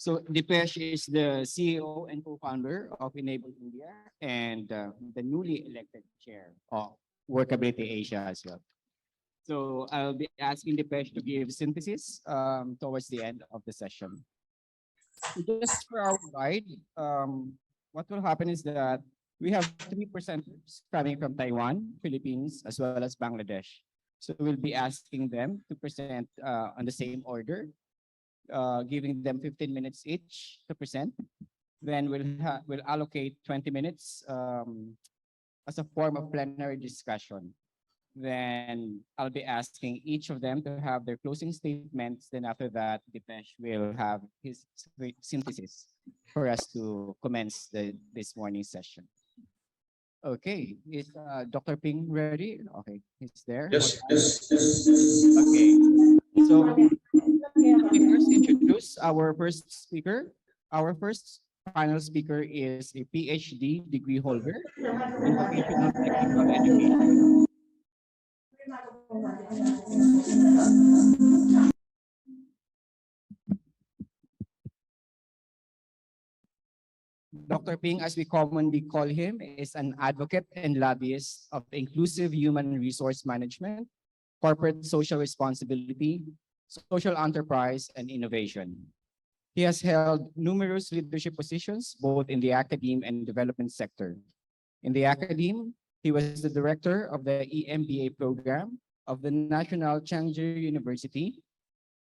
So Dipesh is the CEO and co-founder of Enable India and the newly elected chair of Workability Asia as well. So I'll be asking Dipesh to give synthesis towards the end of the session. Just for our guide, what will happen is that we have three presenters coming from Taiwan, Philippines, as well as Bangladesh. So we'll be asking them to present on the same order, giving them 15 minutes each to present. Then we'll allocate 20 minutes as a form of plenary discussion. Then I'll be asking each of them to have their closing statements. Then after that, Dipesh will have his synthesis for us to commence this morning session. Okay, is Dr. Ping ready? Okay, he's there. Yes. Okay, so let me first introduce our first speaker. Our first panel speaker is a PhD degree holder in vocational technical education. Dr. Ping, as we commonly call him, is an advocate and lobbyist of inclusive human resource management, corporate social responsibility, social enterprise, and innovation. He has held numerous leadership positions, both in the academe and development sector. In the academe, he was the director of the EMBA program of the National Chengchi University,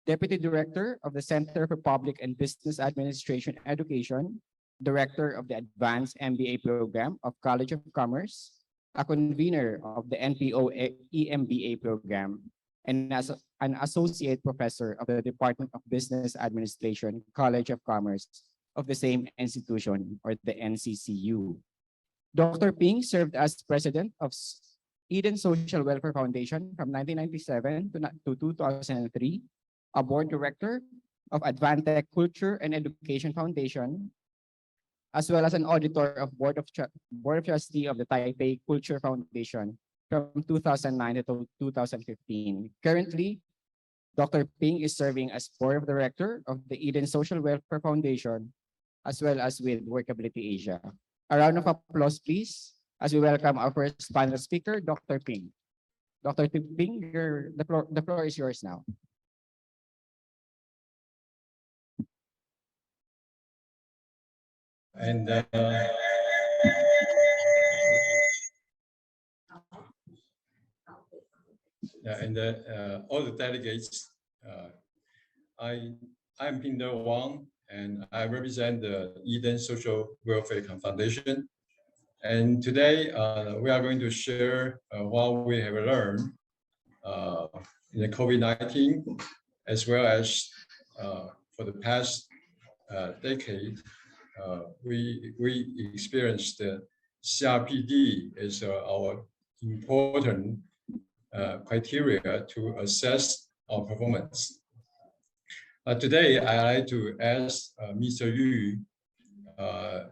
deputy director of the Center for Public and Business Administration Education, director of the Advanced MBA program of College of Commerce, a convener of the NPO EMBA program, and as an associate professor of the Department of Business Administration, College of Commerce of the same institution, or the NCCU. Dr. Ping served as president of Eden Social Welfare Foundation from 1997 to 2003, a board director of Advantech Culture and Education Foundation, as well as an auditor of Board of Trustee of the Taipei Culture Foundation from 2009 to 2015. Currently, Dr. Ping is serving as board director of the Eden Social Welfare Foundation, as well as with Workability Asia. A round of applause, please, as we welcome our first panel speaker, Dr. Ping. Dr. Ping, the floor is yours now. And all the delegates, I'm Pinder Wang, and I represent the Eden Social Welfare Foundation. And today we are going to share what we have learned in the COVID-19, as well as for the past decade, we experienced the CRPD as our important criteria to assess our performance. Today, I'd like to ask Mr. Yu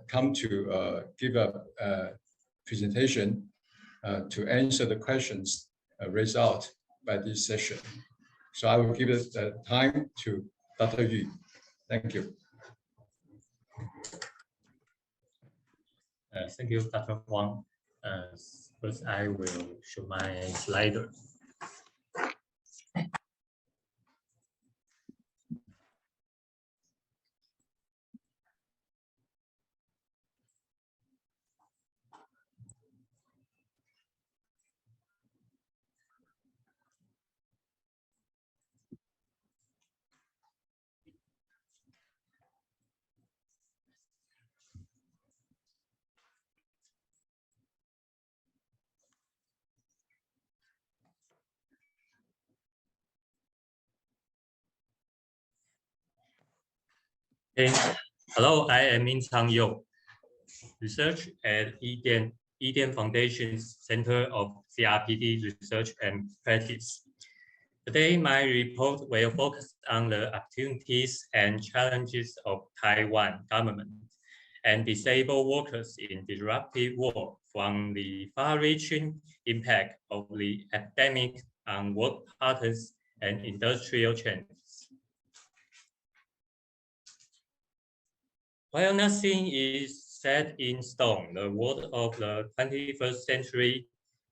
come to give a presentation to answer the questions raised out by this session. So I will give it time to Dr. Yu. Thank you. Thank you, Dr. Huang. First, I will show my slider. Okay. Hello, I am Min Chang Yo, research at Eden Foundation's Center of CRPD Research and Practice. Today, my report will focus on the opportunities and challenges of Taiwan government and disabled workers in disruptive work from the far-reaching impact of the epidemic on work patterns and industrial changes. While nothing is set in stone, the world of the 21st century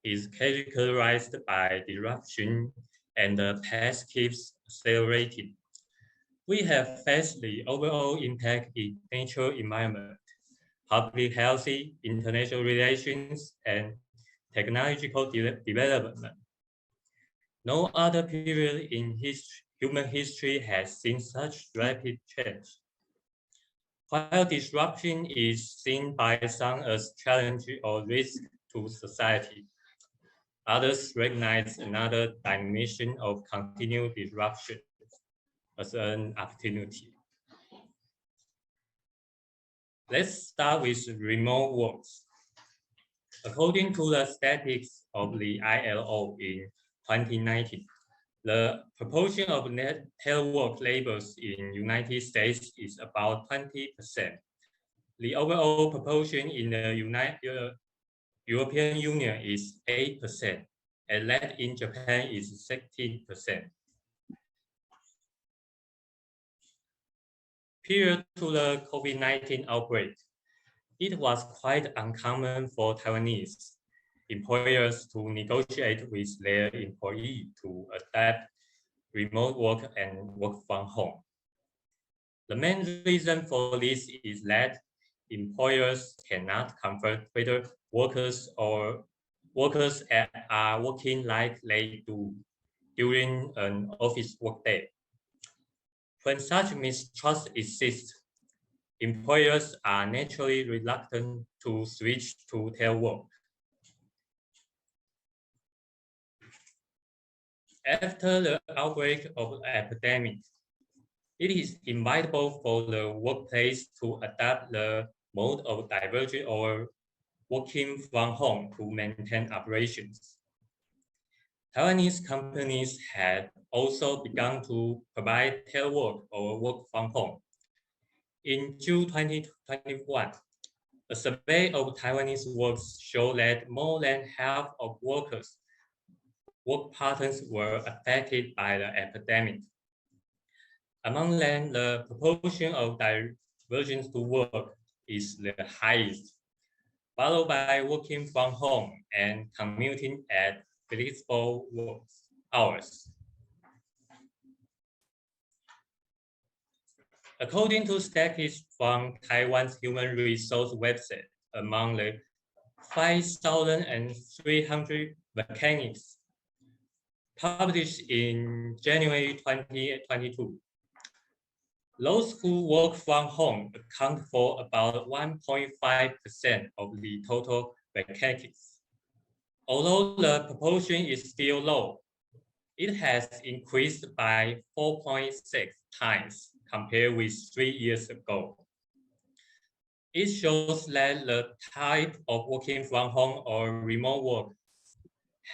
is characterized by disruption and the pace keeps accelerating. We have faced the overall impact in natural environment, public health, international relations, and technological development. No other period in human history has seen such rapid change. While disruption is seen by some as challenge or risk to society, others recognize another dimension of continued disruption as an opportunity. Let's start with remote work. According to the statistics of the ILO in 2019, the proportion of net telework labors in United States is about 20%. The overall proportion in the European Union is 8%, and that in Japan is 16%. Prior to the COVID-19 outbreak, it was quite uncommon for Taiwanese employers to negotiate with their employee to adapt remote work and work from home. The main reason for this is that employers cannot confirm whether workers are working like they do during an office workday. When such mistrust exists, employers are naturally reluctant to switch to telework. After the outbreak of the epidemic, it is inevitable for the workplace to adapt the mode of divergent or working from home to maintain operations. Taiwanese companies had also begun to provide telework or work from home. In June 2021, a survey of Taiwanese workers showed that more than half of workers' work patterns were affected by the epidemic. Among them, the proportion of divergence to work is the highest, followed by working from home and commuting at flexible work hours. According to statistics from Taiwan's human resource website, among the 5,300 vacancies published in January 2022, those who work from home account for about 1.5% of the total vacancies. Although the proportion is still low, it has increased by 4.6 times compared with 3 years ago. It shows that the type of working from home or remote work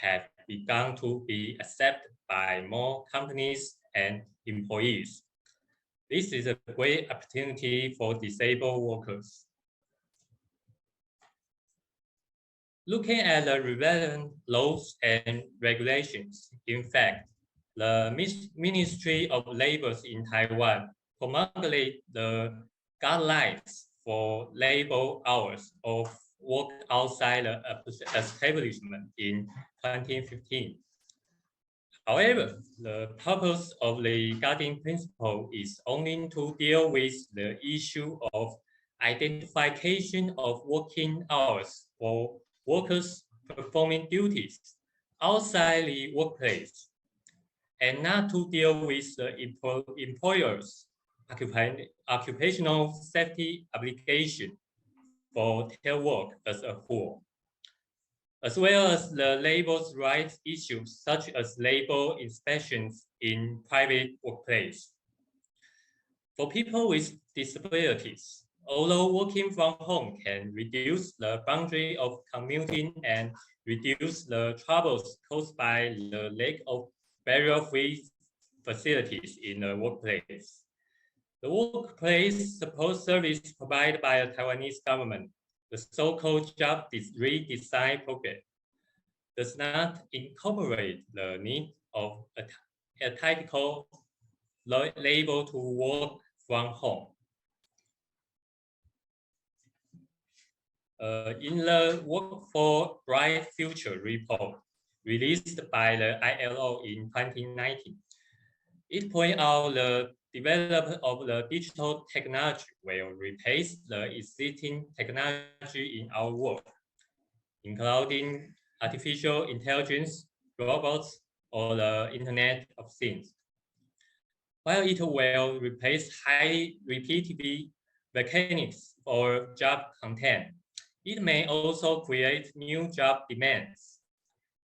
have begun to be accepted by more companies and employees. This is a great opportunity for disabled workers. Looking at the relevant laws and regulations, in fact, the Ministry of Labor in Taiwan promulgated the guidelines for labor hours of work outside the establishment in 2015. However, the purpose of the guiding principle is only to deal with the issue of identification of working hours for workers performing duties outside the workplace, and not to deal with the employer's occupational safety obligation for telework as a whole, as well as the labor's rights issues such as labor inspections in private workplace. For people with disabilities, although working from home can reduce the boundary of commuting and reduce the troubles caused by the lack of barrier-free facilities in the workplace, the workplace support service provided by the Taiwanese government, the so-called job redesign program, does not incorporate the need of a typical labor to work from home. In the Work for Bright Future report released by the ILO in 2019, it points out the development of the digital technology will replace the existing technology in our work, including artificial intelligence, robots, or the Internet of Things. While it will replace high repeatable mechanics or job content, it may also create new job demands.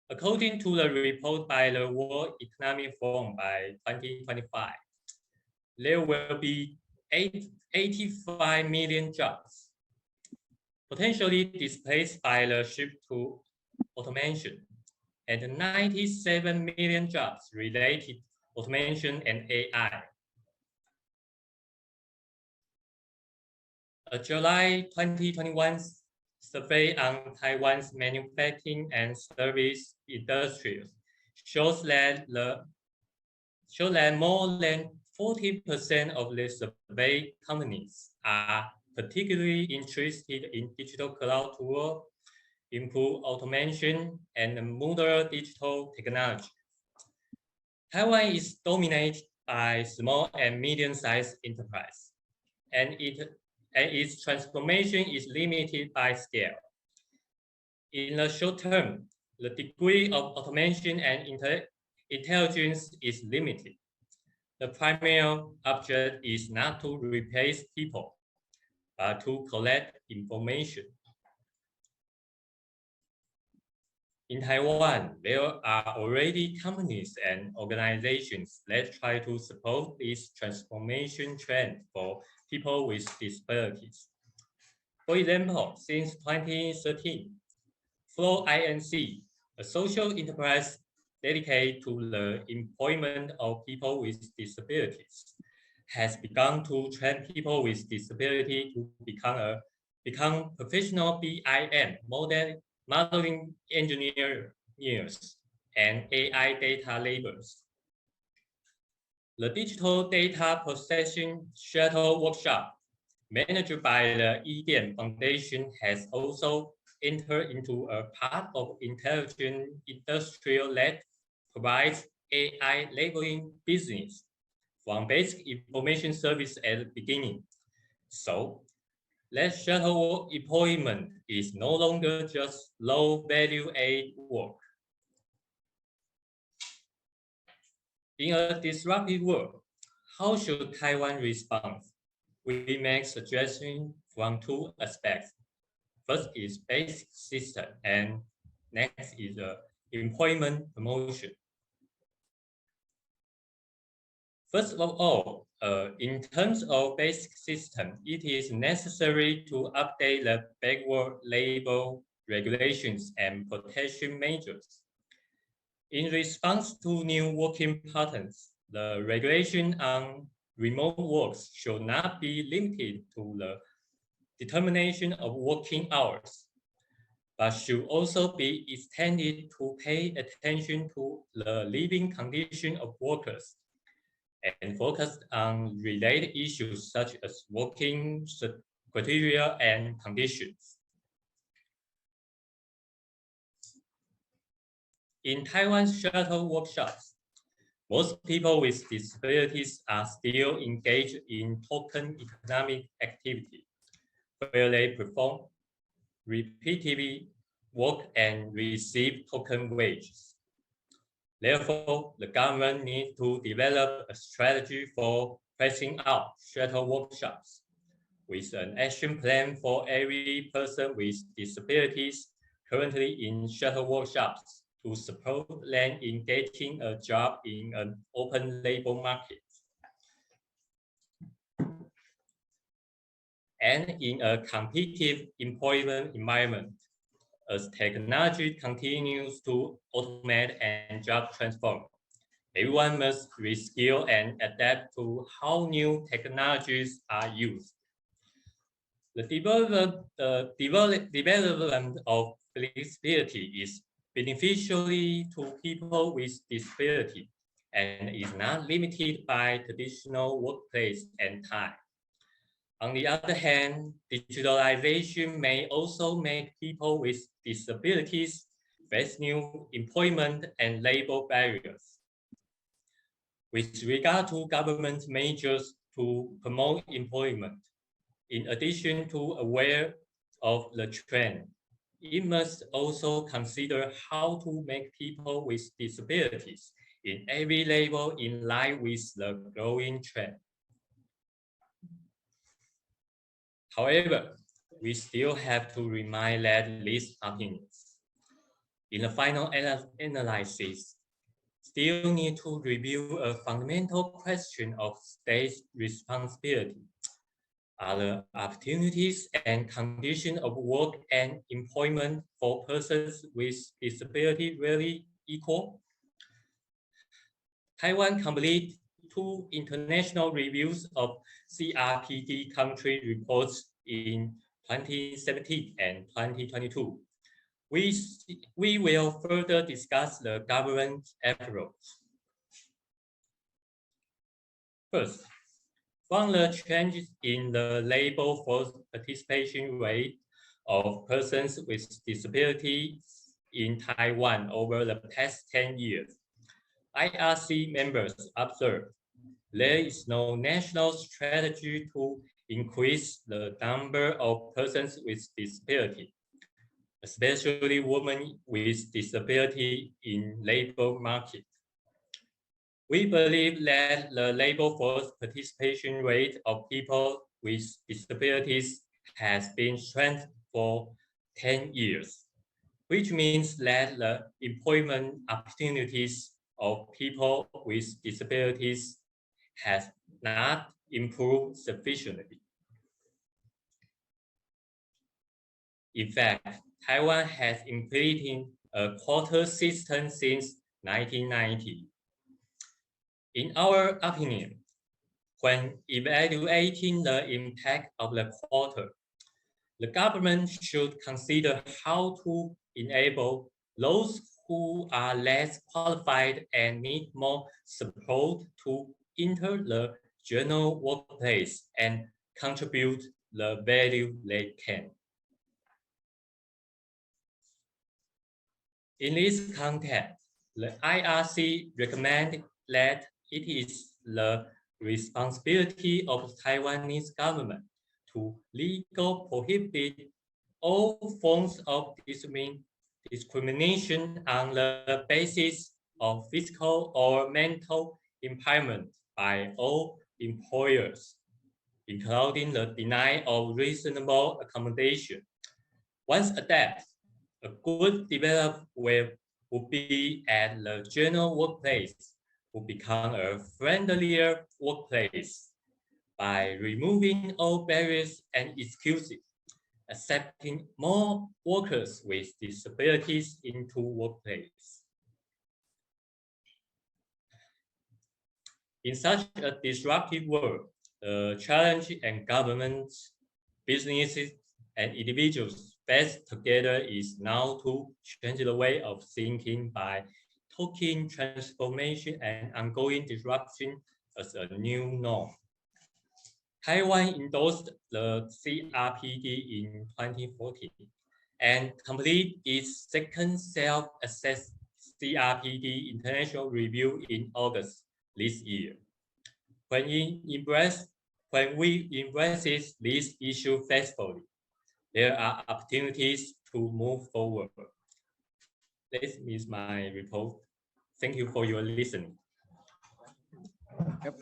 According to the report by the World Economic Forum by 2025, there will be 85 million jobs potentially displaced by the shift to automation, and 97 million jobs related to automation and AI. A July 2021 survey on Taiwan's manufacturing and service industries shows that more than 40% of the survey companies are particularly interested in digital cloud tools, improved automation, and modern digital technology. Taiwan is dominated by small and medium-sized enterprises, and its transformation is limited by scale. In the short term, the degree of automation and intelligence is limited. The primary object is not to replace people, but to collect information. In Taiwan, there are already companies and organizations that try to support this transformation trend for people with disabilities. For example, since 2013, Flow Inc., a social enterprise dedicated to the employment of people with disabilities, has begun to train people with disability to become professional BIM, modeling engineers, and AI data laborers. The Digital Data Processing Shuttle Workshop, managed by the Yidian Foundation, has also entered into a part of intelligent industrial that provides AI labeling business from basic information service at the beginning. So, that shuttle employment is no longer just low value aid work. In a disruptive world, how should Taiwan respond? We make suggestions from two aspects. First is basic system, and next is employment promotion. First of all, in terms of basic system, it is necessary to update the backward labor regulations and protection measures. In response to new working patterns, the regulation on remote works should not be limited to the determination of working hours, but should also be extended to pay attention to the living condition of workers and focus on related issues such as working criteria and conditions. In Taiwan's shuttle workshops, most people with disabilities are still engaged in token economic activity, where they perform repeatedly work and receive token wages. Therefore, the government needs to develop a strategy for phasing out shuttle workshops with an action plan for every person with disabilities currently in shuttle workshops to support them in getting a job in an open labor market. And in a competitive employment environment, as technology continues to automate and job transform, everyone must reskill and adapt to how new technologies are used. The development of flexibility is beneficial to people with disability and is not limited by traditional workplace and time. On the other hand, digitalization may also make people with disabilities face new employment and labor barriers. With regard to government measures to promote employment, in addition to aware of the trend, it must also consider how to make people with disabilities in every level in line with the growing trend. However, we still have to remind that these opinions, in the final analysis, still need to review a fundamental question of state responsibility. Are the opportunities and conditions of work and employment for persons with disability really equal? Taiwan completed 2 international reviews of CRPD country reports in 2017 and 2022. We will further discuss the government approach. First, from the changes in the labor force participation rate of persons with disabilities in Taiwan over the past 10 years, IRC members observed there is no national strategy to increase the number of persons with disability, especially women with disability in labor market. We believe that the labor force participation rate of people with disabilities has been strengthened for 10 years, which means that the employment opportunities of people with disabilities has not improved sufficiently. In fact, Taiwan has implemented a quota system since 1990. In our opinion, when evaluating the impact of the quota, the government should consider how to enable those who are less qualified and need more support to enter the general workplace and contribute the value they can. In this context, the IRC recommended that it is the responsibility of the Taiwanese government to legally prohibit all forms of discrimination on the basis of physical or mental impairment by all employers, including the denial of reasonable accommodation. Once adopted, a good development would be at the general workplace will become a friendlier workplace by removing all barriers and excuses, accepting more workers with disabilities into workplace. In such a disruptive world, the challenge and governments, businesses, and individuals face together is now to change the way of thinking by taking transformation and ongoing disruption as a new norm. Taiwan endorsed the CRPD in 2014 and completed its second self-assessed CRPD international review in August this year. When we embrace this issue faithfully, there are opportunities to move forward. This is my report. Thank you for your listening. Yep.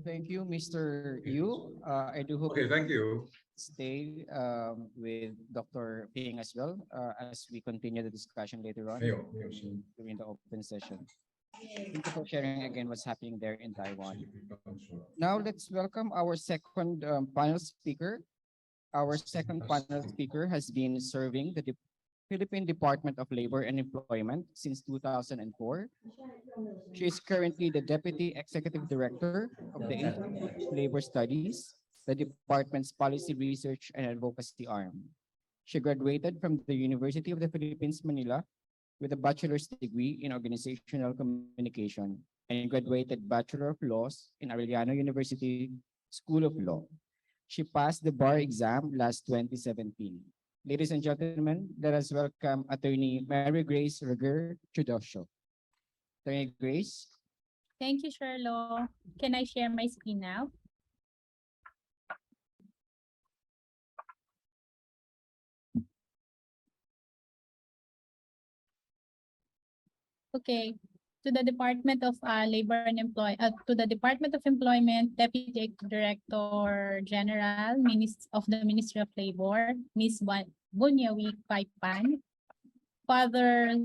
Thank you, Mr. Yu. I do hope Okay, thank you. stay with Dr. Ping as well as we continue the discussion later on 没有声音 during the open session. Thank you for sharing again what's happening there in Taiwan. Now let's welcome our second panel speaker. Our second panel speaker has been serving the Philippine Department of Labor and Employment since 2004. She is currently the Deputy Executive Director of the Institute of Labor Studies, the department's policy research and advocacy arm. She graduated from the University of the Philippines, Manila, with a bachelor's degree in organizational communication and graduated Bachelor of Laws in Arellano University School of Law. She passed the bar exam last 2017. Ladies and gentlemen, let us welcome Attorney Mary Grace Reger Chudosho. Attorney Grace. Thank you, Sherlo. Can I share my screen now? Okay. To the Department of Labor and to the Department of Employment, Deputy Director General of the Ministry of Labor, Ms. Bunyawi Paipan, Father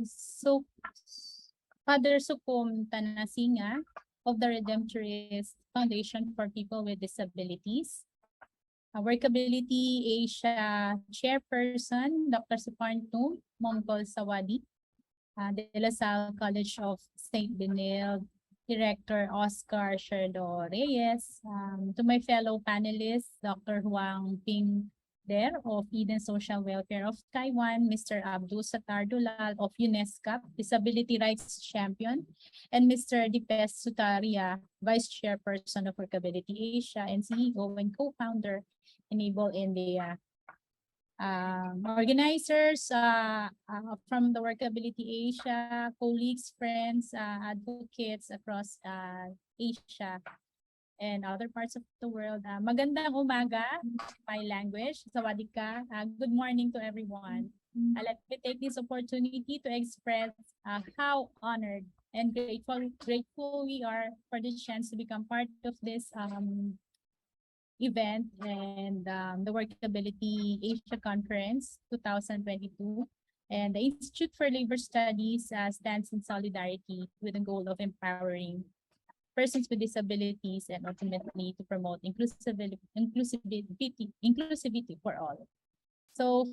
Sukum Tanasinga of the Redemptorist Foundation for People with Disabilities, Workability Asia Chairperson, Dr. Suparntum Mongkol Sawadi, De La Salle College of St. Benilde, Director Oscar Sherdo Reyes, to my fellow panelists, Dr. Huang Ping Der of Eden Social Welfare of Taiwan, Mr. Abdul Sattar Dulal of UNESCO, Disability Rights Champion, and Mr. Dipes Sutaria, Vice Chairperson of Workability Asia and CEO and co-founder Enable India. Organizers from the Workability Asia, colleagues, friends, advocates across Asia and other parts of the world. Magandang umaga, my language, sawadika. Good morning to everyone. Let me take this opportunity to express how honored and grateful we are for the chance to become part of this event and the Workability Asia Conference 2022. And the Institute for Labor Studies stands in solidarity with the goal of empowering persons with disabilities and ultimately to promote inclusivity for all. So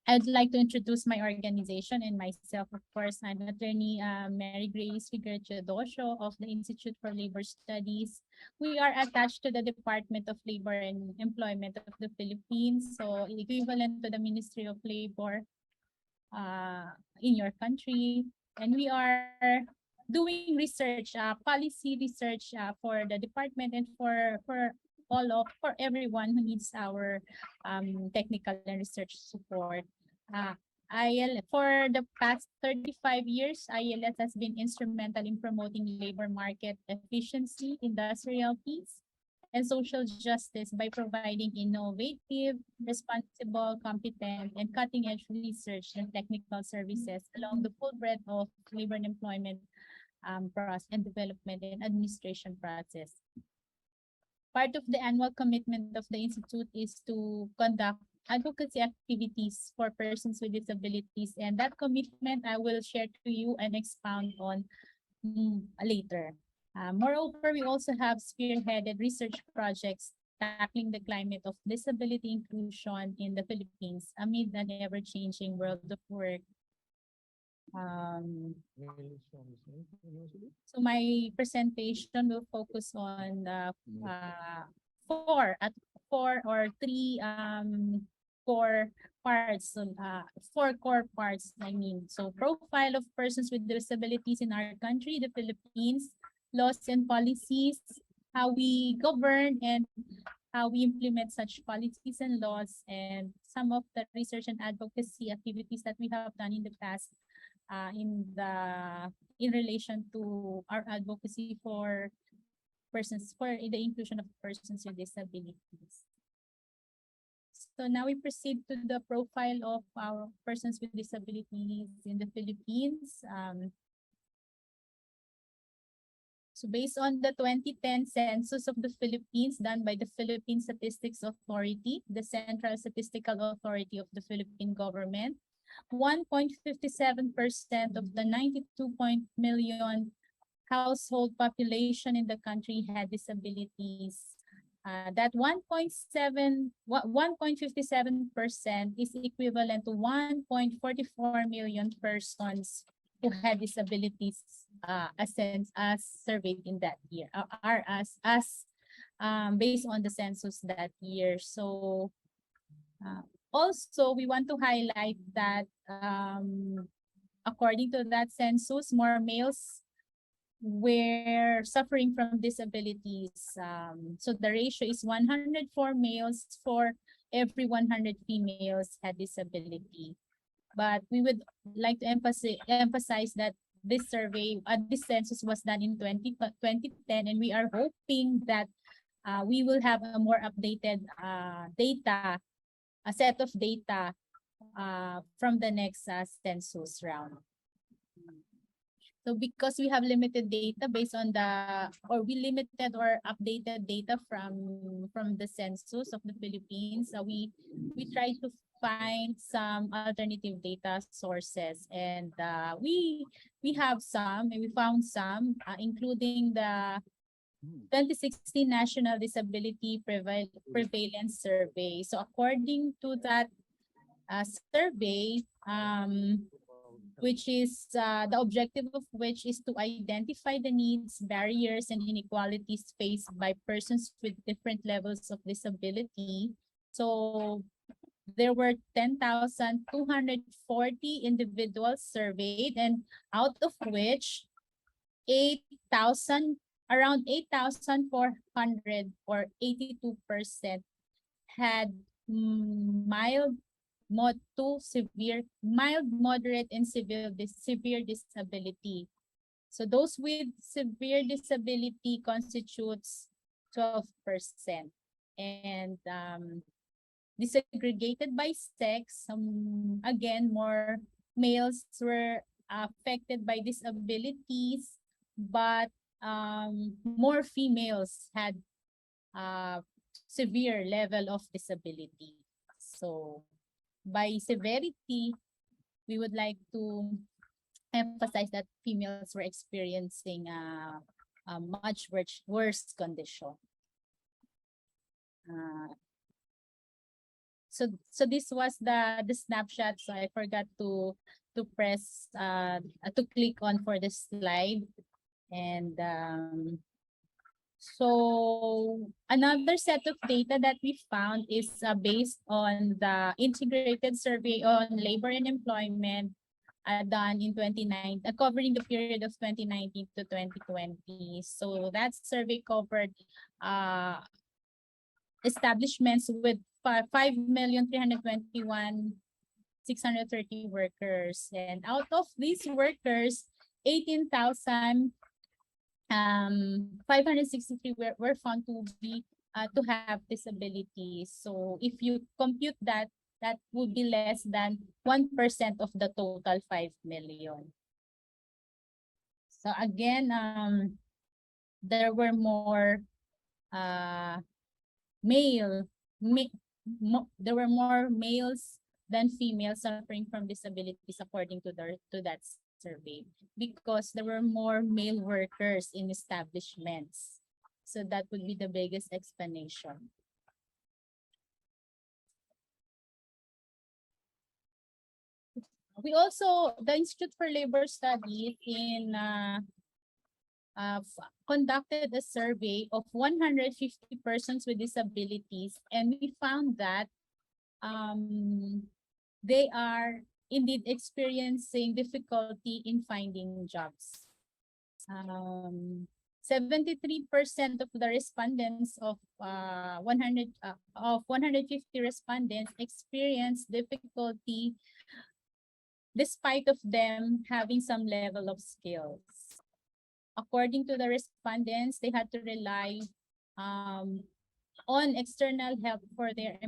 I'd like to introduce my organization and myself. Of course, I'm Attorney Mary Grace Figueroa of the Institute for Labor Studies. We are attached to the Department of Labor and Employment of the Philippines, so equivalent to the Ministry of Labor in your country. And we are doing research, policy research for the department and for everyone who needs our technical and research support. For the past 35 years, ILS has been instrumental in promoting labor market efficiency, industrial peace, and social justice by providing innovative, responsible, competent, and cutting-edge research and technical services along the full breadth of labor and employment process and development and administration process. Part of the annual commitment of the Institute is to conduct advocacy activities for persons with disabilities, and that commitment I will share to you and expound on later. Moreover, we also have spearheaded research projects tackling the climate of disability inclusion in the Philippines amid an ever-changing world of work. So my presentation will focus on four core parts, I mean. So profile of persons with disabilities in our country, the Philippines, laws and policies, how we govern and how we implement such policies and laws, and some of the research and advocacy activities that we have done in the past in relation to our advocacy for the inclusion of persons with disabilities. So now we proceed to the profile of our persons with disabilities in the Philippines. So based on the 2010 census of the Philippines done by the Philippine Statistics Authority, the Central Statistical Authority of the Philippine government, 1.57% of the 92 million household population in the country had disabilities. That 1.57% is equivalent to 1.44 million persons who had disabilities as surveyed in that year, based on the census that year. So also, we want to highlight that according to that census, more males were suffering from disabilities. So the ratio is 104 males for every 100 females had disability. But we would like to emphasize that this survey, this census was done in 2010, and we are hoping that we will have a more updated data, a set of data from the next census round. So because we have limited data based on we limited or updated data from the census of the Philippines, we try to find some alternative data sources, and we found some, including the 2016 National Disability Prevalence Survey. So according to that survey, which is the objective of which is to identify the needs, barriers, and inequalities faced by persons with different levels of disability. So there were 10,240 individuals surveyed, and out of which around 8,400 or 82% had mild, moderate, and severe disability. So those with severe disability constitutes 12%. And disaggregated by sex, again, more males were affected by disabilities, but more females had severe level of disability. So by severity, we would like to emphasize that females were experiencing a much worse condition. So this was the snapshot. So I forgot to press to click on for the slide. And so another set of data that we found is based on the integrated survey on labor and employment done in 2019, covering the period of 2019 to 2020. So that survey covered establishments with 5,321,630 workers. And out of these workers, 18,563 were found to be to have disabilities. So if you compute that, that would be less than 1% of the total 5 million. So again, there were more there were more males than females suffering from disabilities according to that survey, because there were more male workers in establishments. So that would be the biggest explanation. We also, the Institute for Labor Studies conducted a survey of 150 persons with disabilities, and we found that they are indeed experiencing difficulty in finding jobs. 73% of the respondents of 150 respondents experienced difficulty despite of them having some level of skills. According to the respondents, they had to rely on external help for their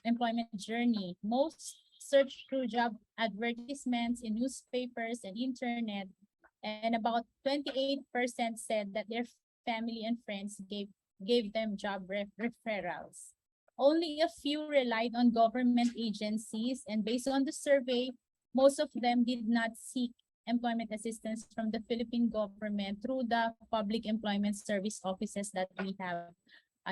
employment journey. Most searched through job advertisements in newspapers and internet, and about 28% said that their family and friends gave them job referrals. Only a few relied on government agencies, and based on the survey, most of them did not seek employment assistance from the Philippine government through the public employment service offices that we have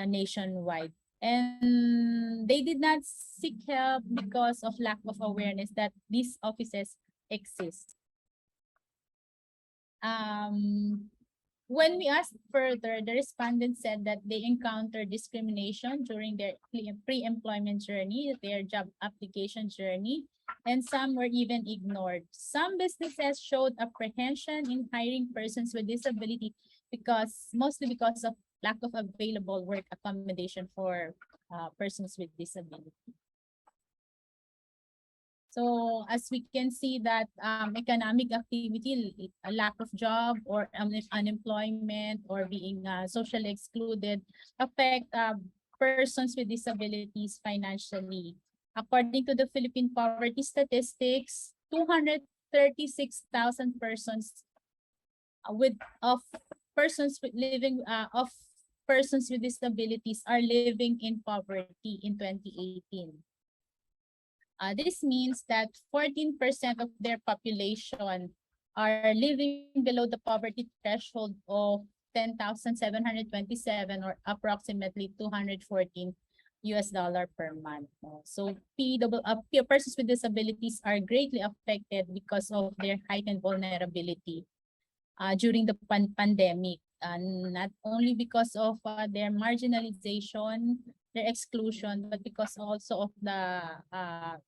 nationwide. And they did not seek help because of lack of awareness that these offices exist. When we asked further, the respondents said that they encountered discrimination during their pre-employment journey, their job application journey, and some were even ignored. Some businesses showed apprehension in hiring persons with disability mostly because of lack of available work accommodation for persons with disability. So as we can see that economic activity, a lack of job or unemployment or being socially excluded affect persons with disabilities financially. According to the Philippine poverty statistics, 236,000 persons persons with disabilities are living in poverty in 2018. This means that 14% of their population are living below the poverty threshold of 10,727 or approximately $214 per month. So persons with disabilities are greatly affected because of their heightened vulnerability during the pandemic. Not only because of their marginalization, their exclusion, but because also of the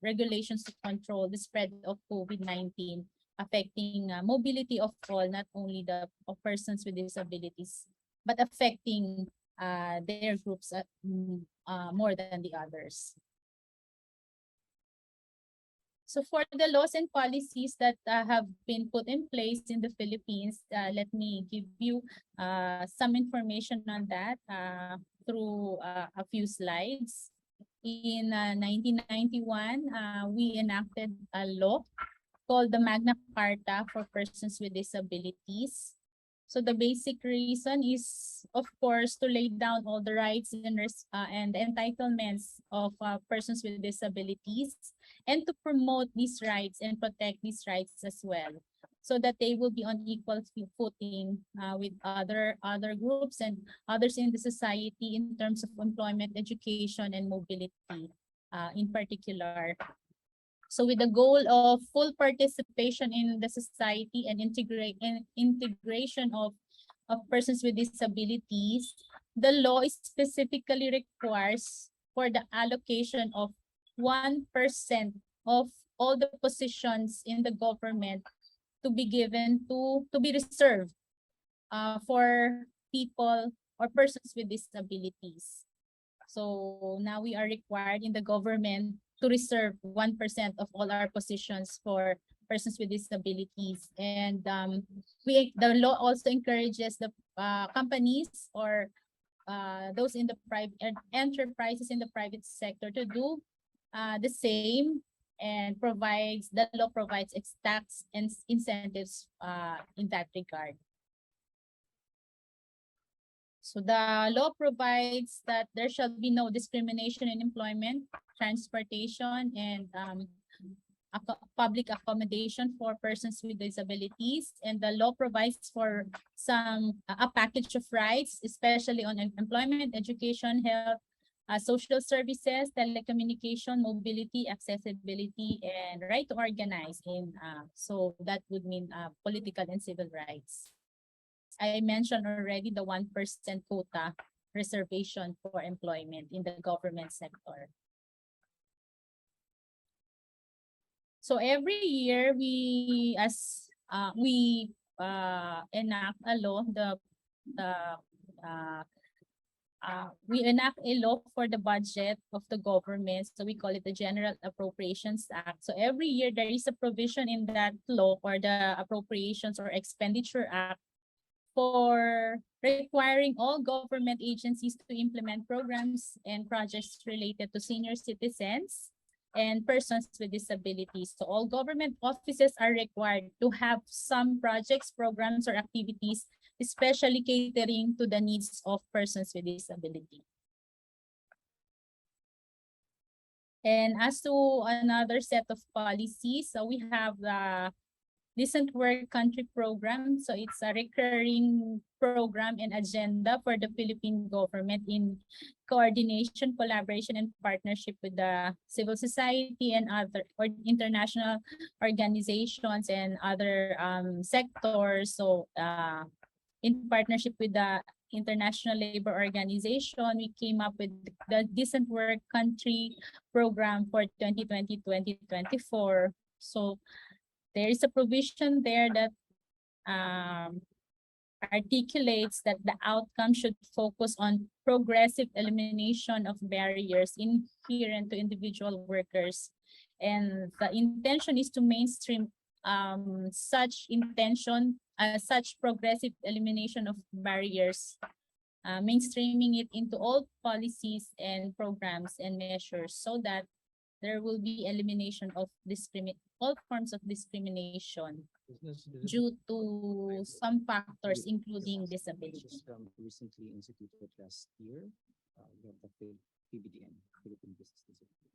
regulations to control the spread of COVID-19, affecting mobility of all, not only the of persons with disabilities, but affecting their groups more than the others. So for the laws and policies that have been put in place in the Philippines, let me give you some information on that through a few slides. In 1991, we enacted a law called the Magna Carta for Persons with Disabilities. So the basic reason is, of course, to lay down all the rights and the entitlements of persons with disabilities, and to promote these rights and protect these rights as well, so that they will be on equal footing with other groups and others in the society in terms of employment, education, and mobility in particular. So with the goal of full participation in the society and integration of persons with disabilities, the law specifically requires for the allocation of 1% of all the positions in the government to be reserved for people or persons with disabilities. So now we are required in the government to reserve 1% of all our positions for persons with disabilities. And the law also encourages the companies or those in the private enterprises in the private sector to do the same, and the law provides tax and incentives in that regard. So the law provides that there shall be no discrimination in employment, transportation, and public accommodation for persons with disabilities. And the law provides for a package of rights, especially on employment, education, health, social services, telecommunication, mobility, accessibility, and right to organize. So that would mean political and civil rights. I mentioned already the 1% quota reservation for employment in the government sector. So every year we enact a law. We enact a law for the budget of the government. So we call it the General Appropriations Act. So every year there is a provision in that law, or the Appropriations or Expenditure Act, for requiring all government agencies to implement programs and projects related to senior citizens and persons with disabilities. So all government offices are required to have some projects, programs, or activities, especially catering to the needs of persons with disability. And as to another set of policies, so we have the Decent Work Country Program. So it's a recurring program and agenda for the Philippine government in coordination, collaboration, and partnership with the civil society and other international organizations and other sectors. So in partnership with the International Labor Organization, we came up with the Decent Work Country Program for 2020-2024. So there is a provision there that articulates that the outcome should focus on progressive elimination of barriers inherent to individual workers. And the intention is to mainstream such progressive elimination of barriers, mainstreaming it into all policies and programs and measures so that there will be elimination of all forms of discrimination due to some factors, including disability. Recently instituted last year, we have the PBDN, Philippine Business Disability.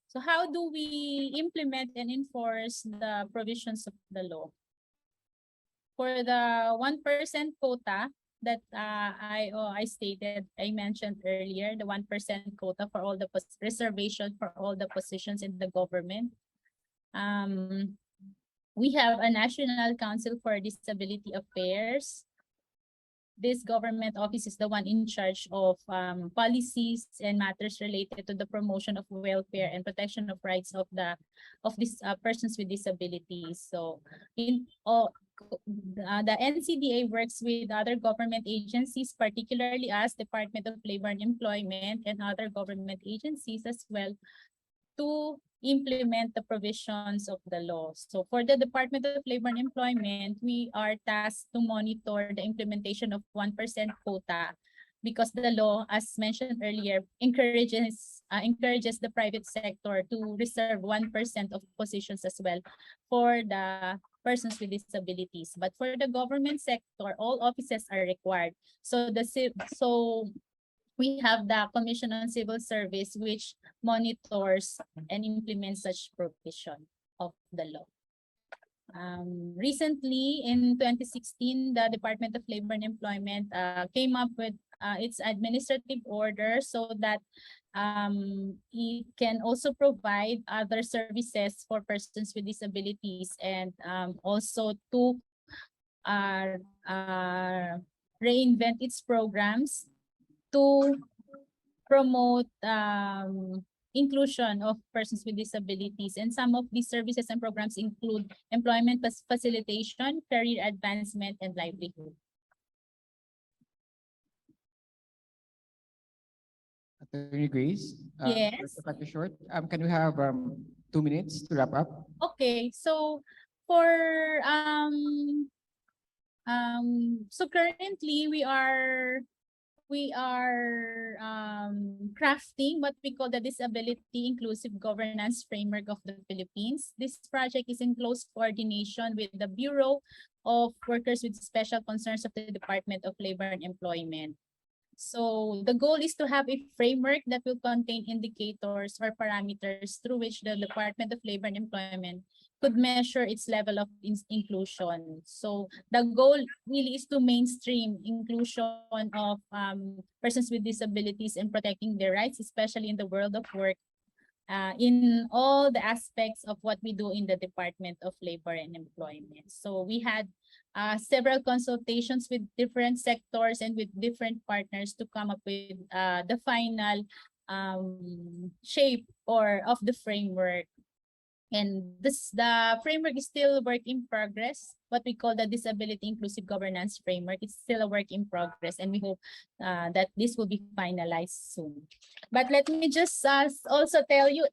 So how do we implement and enforce the provisions of the law? For the 1% quota that I mentioned earlier, the 1% quota for all the reservation for all the positions in the government. We have a National Council for Disability Affairs. This government office is the one in charge of policies and matters related to the promotion of welfare and protection of rights of these persons with disabilities. So the NCDA works with other government agencies, particularly as Department of Labor and Employment and other government agencies as well, to implement the provisions of the law. So for the Department of Labor and Employment, we are tasked to monitor the implementation of 1% quota, because the law, as mentioned earlier, encourages the private sector to reserve 1% of positions as well for the persons with disabilities. But for the government sector, all offices are required. So we have the Commission on Civil Service, which monitors and implements such provision of the law. Recently, in 2016, the Department of Labor and Employment came up with its administrative order so that it can also provide other services for persons with disabilities, and also to reinvent its programs to promote inclusion of persons with disabilities. And some of these services and programs include employment facilitation, career advancement, and livelihood. Attorney Grace, Yes. to cut you short, can we have 2 minutes to wrap up? Okay, so for so currently we are crafting what we call the Disability Inclusive Governance Framework of the Philippines. This project is in close coordination with the Bureau of Workers with Special Concerns of the Department of Labor and Employment. So the goal is to have a framework that will contain indicators or parameters through which the Department of Labor and Employment could measure its level of inclusion. So the goal really is to mainstream inclusion of persons with disabilities and protecting their rights, especially in the world of work, in all the aspects of what we do in the Department of Labor and Employment. So we had several consultations with different sectors and with different partners to come up with the final shape of the framework. And the framework is still a work in progress. What we call the Disability Inclusive Governance Framework, it's still a work in progress, and we hope that this will be finalized soon. But let me just also tell you,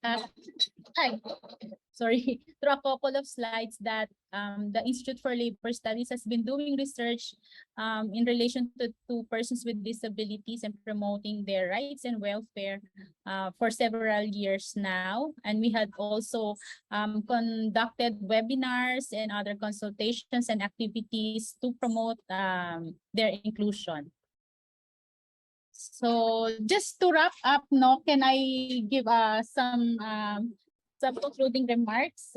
through a couple of slides, that the Institute for Labor Studies has been doing research in relation to persons with disabilities and promoting their rights and welfare for several years now. And we had also conducted webinars and other consultations and activities to promote their inclusion. So just to wrap up, can I give some concluding remarks?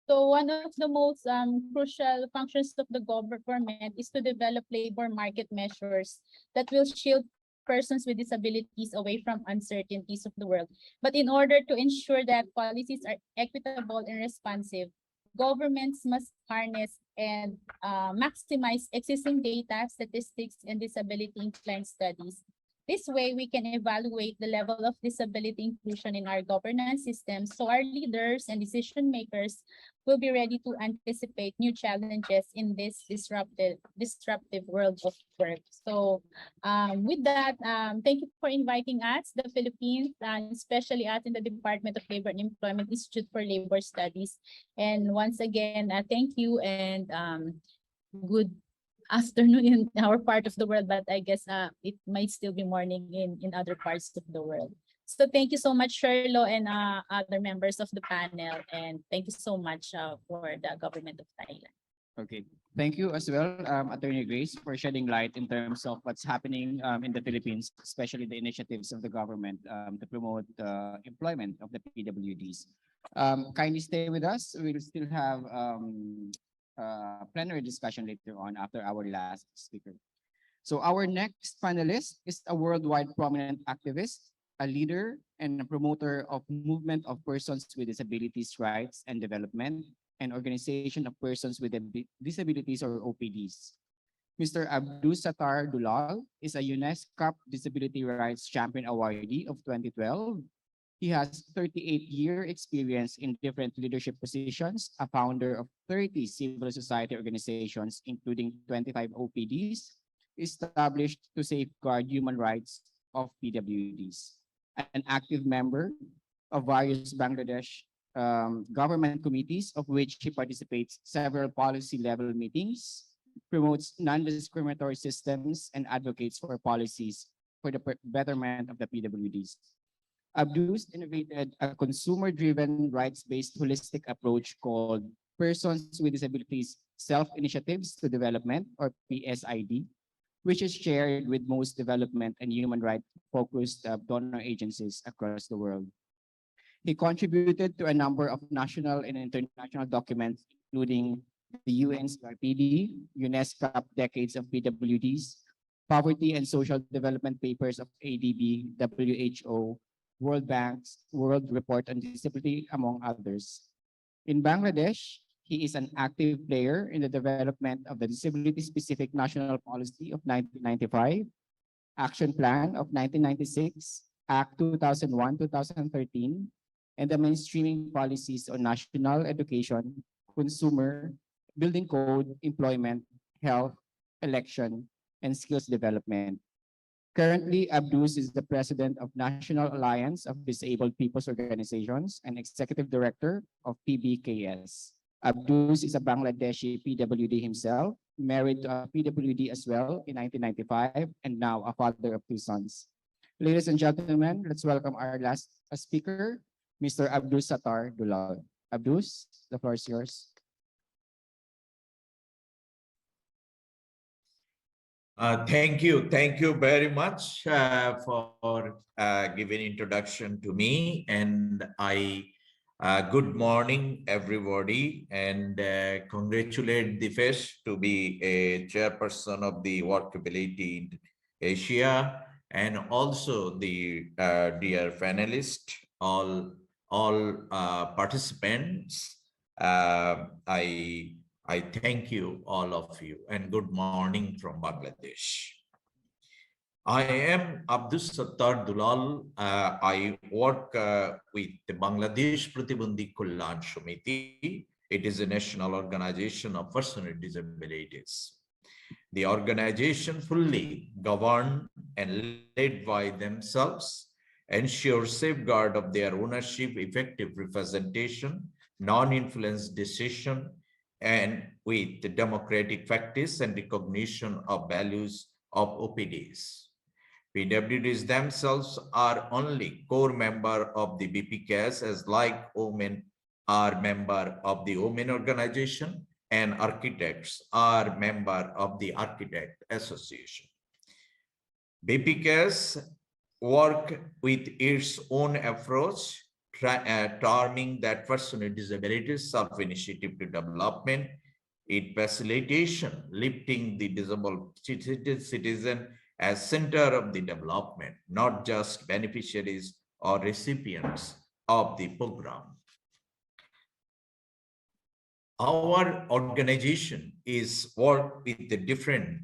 So one of the most crucial functions of the government is to develop labor market measures that will shield persons with disabilities away from uncertainties of the world. But in order to ensure that policies are equitable and responsive, governments must harness and maximize existing data, statistics, and disability inclined studies. This way, we can evaluate the level of disability inclusion in our governance system, so our leaders and decision makers will be ready to anticipate new challenges in this disruptive world of work. So with that, thank you for inviting us, the Philippines, and especially us in the Department of Labor and Employment Institute for Labor Studies. And once again, thank you and good afternoon in our part of the world, but I guess it might still be morning in other parts of the world. So thank you so much, Sherlo, and other members of the panel, and thank you so much for the government of Thailand. Okay, thank you as well, Attorney Grace, for shedding light in terms of what's happening in the Philippines, especially the initiatives of the government to promote employment of the PWDs. Kindly stay with us. We'll still have plenary discussion later on after our last speaker. So our next panelist is a worldwide prominent activist, a leader and a promoter of movement of persons with disabilities rights and development, and organization of persons with disabilities or OPDs. Mr. Abdus Sattar Dulal is a UNESCO Disability Rights Champion Awardee of 2012. He has 38-year experience in different leadership positions, a founder of 30 civil society organizations, including 25 OPDs, established to safeguard human rights of PWDs, an active member of various Bangladesh government committees, of which he participates several policy level meetings, promotes non-discriminatory systems, and advocates for policies for the betterment of the PWDs. Abdus innovated a consumer-driven, rights-based holistic approach called Persons with Disabilities Self-Initiatives to Development, or PSID, which is shared with most development and human rights-focused donor agencies across the world. He contributed to a number of national and international documents, including the UN's CRPD, UNESCO Decades of PWDs, Poverty and Social Development Papers of ADB, WHO, World Bank's World Report on Disability, among others. In Bangladesh, he is an active player in the development of the Disability-Specific National Policy of 1995, Action Plan of 1996, Act 2001-2013, and the mainstreaming policies on national education, consumer, building code, employment, health, election, and skills development. Currently, Abdus is the president of National Alliance of Disabled People's Organizations and executive director of PBKS. Abdus is a Bangladeshi PWD himself, married to a PWD as well in 1995, and now a father of 2 sons. Ladies and gentlemen, let's welcome our last speaker, Mr. Abdus Sattar Dulal. Abdus, the floor is yours. Thank you very much for giving introduction to me, and good morning everybody, and congratulate the FESH to be a chairperson of the Workability in Asia, and also the dear panelists, all participants. I thank you, all of you, and good morning from Bangladesh. I am Abdus Sattar Dulal. I work with the Bangladesh Pratibandhi Kullan Samiti. It is a national organization of persons with disabilities. The organization fully governed and led by themselves, ensure safeguard of their ownership, effective representation, non-influence decision, and with the democratic practice and recognition of values of OPDs. PWDs themselves are only core member of the BPKS, as like women are member of the Women Organization, and architects are member of the Architect Association. BPKS work with its own approach, terming that person with disabilities self-initiative to development, it facilitation, lifting the disabled citizen as center of the development, not just beneficiaries or recipients of the program. Our organization is work with the different,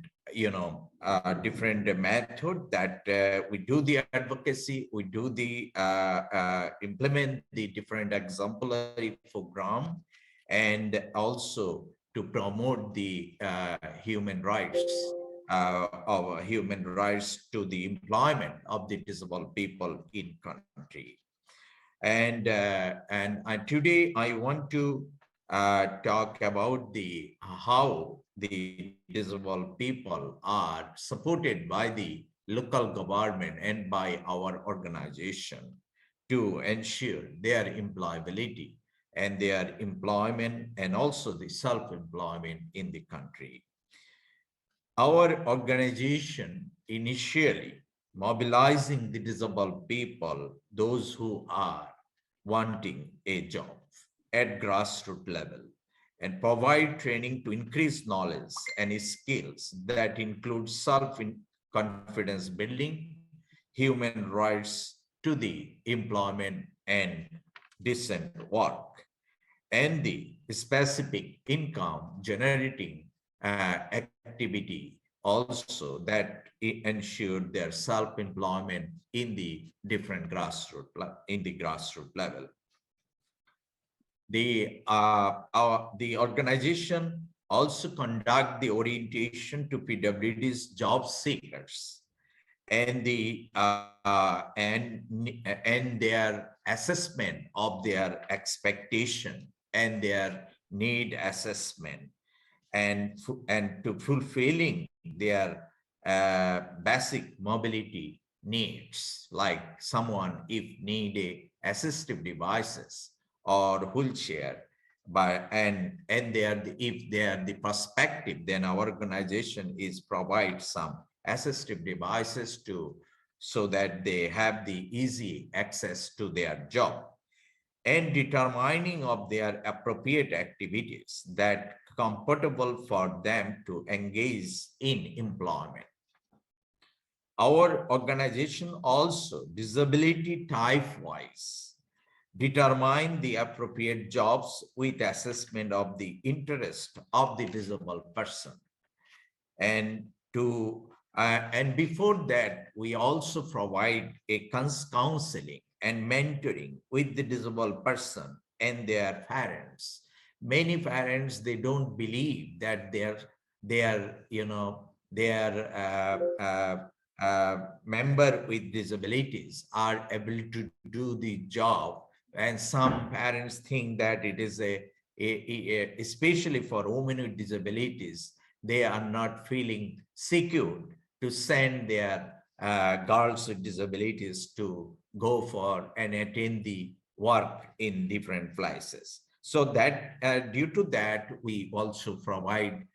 different method that we do the advocacy, we do the implement the different exemplary program, and also to promote the human rights to the employment of the disabled people in country. And today I want to talk about the how the disabled people are supported by the local government and by our organization to ensure their employability and their employment and also the self-employment in the country. Our organization initially mobilizing the disabled people, those who are wanting a job at grassroots level, and provide training to increase knowledge and skills that include self-confidence building, human rights to the employment and decent work, and the specific income generating activity also that ensure their self-employment in the different grassroots level. The organization also conduct the orientation to PWD's job seekers and their assessment of their expectation and their need assessment and to fulfilling their basic mobility needs, like someone if need a assistive devices or wheelchair, if they are the prospective, then our organization is provide some assistive devices so that they have the easy access to their job, and determining of their appropriate activities that comfortable for them to engage in employment. Our organization also disability type wise determine the appropriate jobs with assessment of the interest of the disabled person. And before that, we also provide a counseling and mentoring with the disabled person and their parents. Many parents, they don't believe that their member with disabilities are able to do the job, and some parents think that it is especially for women with disabilities, they are not feeling secure to send their girls with disabilities to go for and attend the work in different places. So that due to that, we also provide,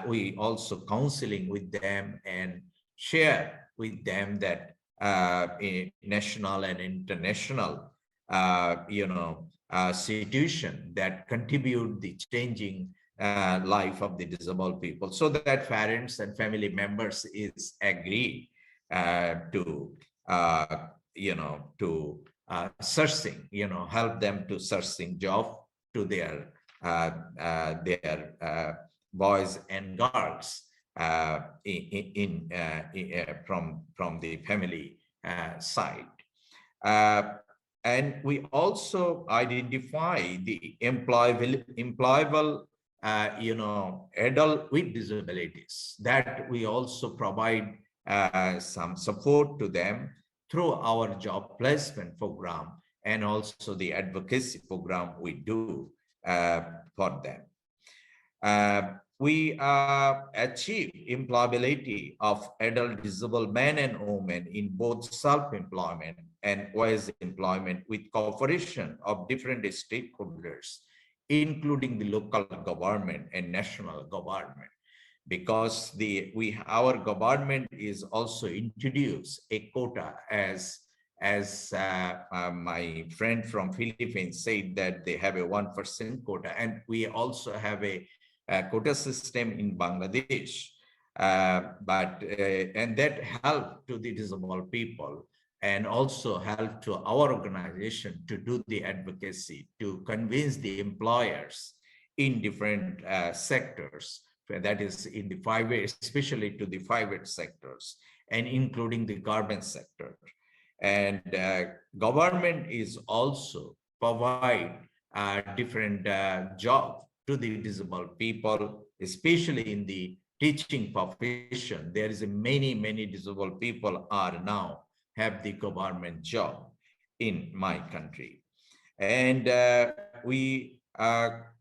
we also counseling with them and share with them that national and international situation that contribute the changing life of the disabled people, so that parents and family members is agree to searching, help them to searching job to their boys and girls from the family side. And we also identify the employable adult with disabilities, that we also provide some support to them through our job placement program and also the advocacy program we do for them. We achieve employability of adult disabled men and women in both self-employment and wage employment with cooperation of different stakeholders, including the local government and national government, because our government is also introduced a quota, as my friend from Philippines said that they have a 1% quota, and we also have a quota system in Bangladesh, and that help to the disabled people and also help to our organization to do the advocacy to convince the employers in different sectors, that is in the private, especially to the private sectors, and including the government sector. And government is also provide different job to the disabled people, especially in the teaching profession. There is many disabled people are now have the government job in my country. And we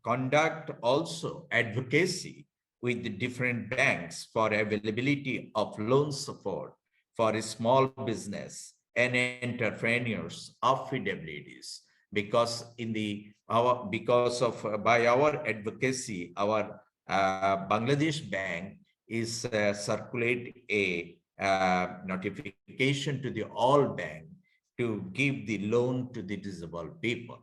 conduct also advocacy with the different banks for availability of loan support for a small business and entrepreneurs of affordabilities, because in the by our advocacy, our Bangladesh Bank is circulate a notification to the all bank to give the loan to the disabled people,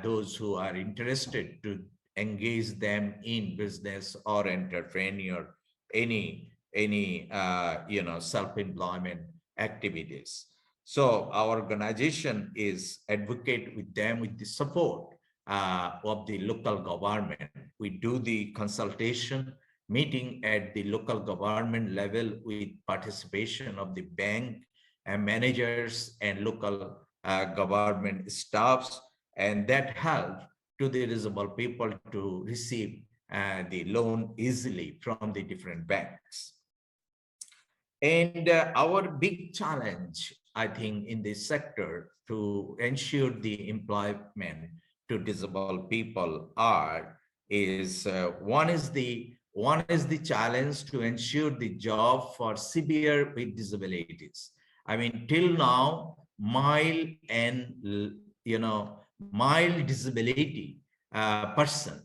those who are interested to engage them in business or entrepreneur, any self-employment activities. So our organization is advocate with them with the support of the local government. We do the consultation meeting at the local government level with participation of the bank and managers and local government staffs, and that help to the disabled people to receive the loan easily from the different banks. And our big challenge, I think, in this sector to ensure the employment to disabled people is one is the challenge to ensure the job for severe with disabilities. I mean, till now, mild and mild disability person,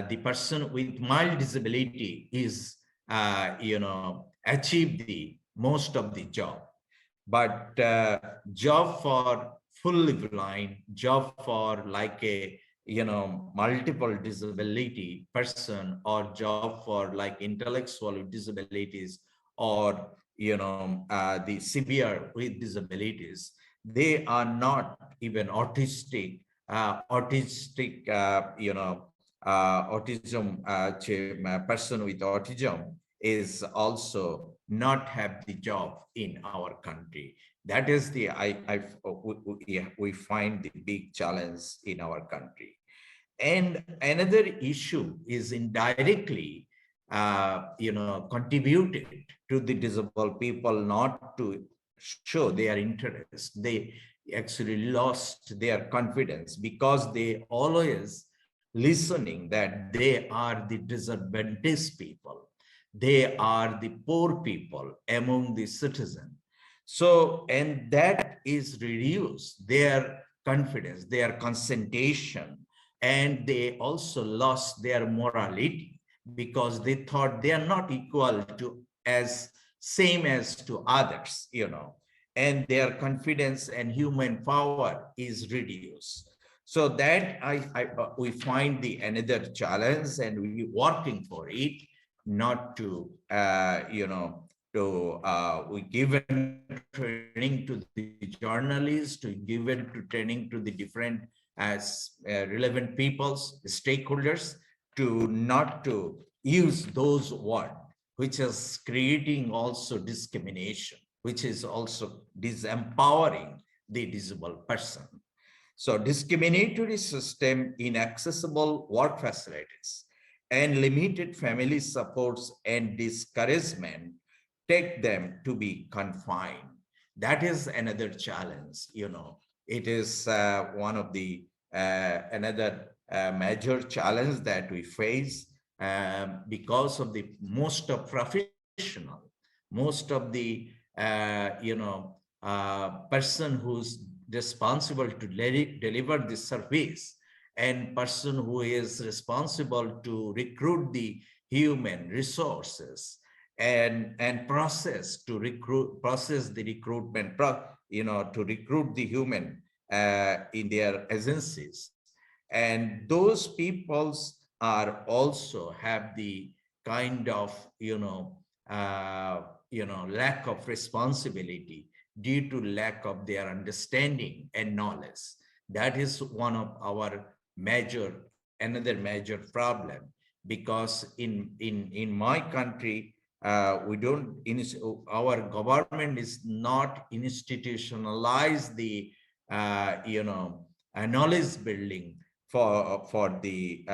the person with mild disability is achieve the most of the job, but job for fully blind, job for like a multiple disability person, or job for like intellectual disabilities, or the severe with disabilities, they are not even autistic autism person with autism is also not have the job in our country. That is the we find the big challenge in our country. And another issue is indirectly contributed to the disabled people not to show their interest. They actually lost their confidence because they always listening that they are the disadvantaged people, they are the poor people among the citizens. So, and that is reduce their confidence, their concentration, and they also lost their morality because they thought they are not equal to as same as to others, and their confidence and human power is reduced. So that we find the another challenge, and we working for it, not to we given training to the journalists, to given to training to the different relevant peoples, stakeholders, to not to use those words, which is creating also discrimination, which is also disempowering the disabled person. So discriminatory system, inaccessible work facilities, and limited family supports and discouragement take them to be confined. That is another challenge. It is one of the another major challenge that we face because of the most of professional, most of the person who's responsible to deliver the service, and person who is responsible to recruit the human resources and process the recruitment, to recruit the human in their agencies. And those peoples are also have the kind of lack of responsibility due to lack of their understanding and knowledge. That is one of our major another major problem, because in my country, we don't, our government is not institutionalized the knowledge building for the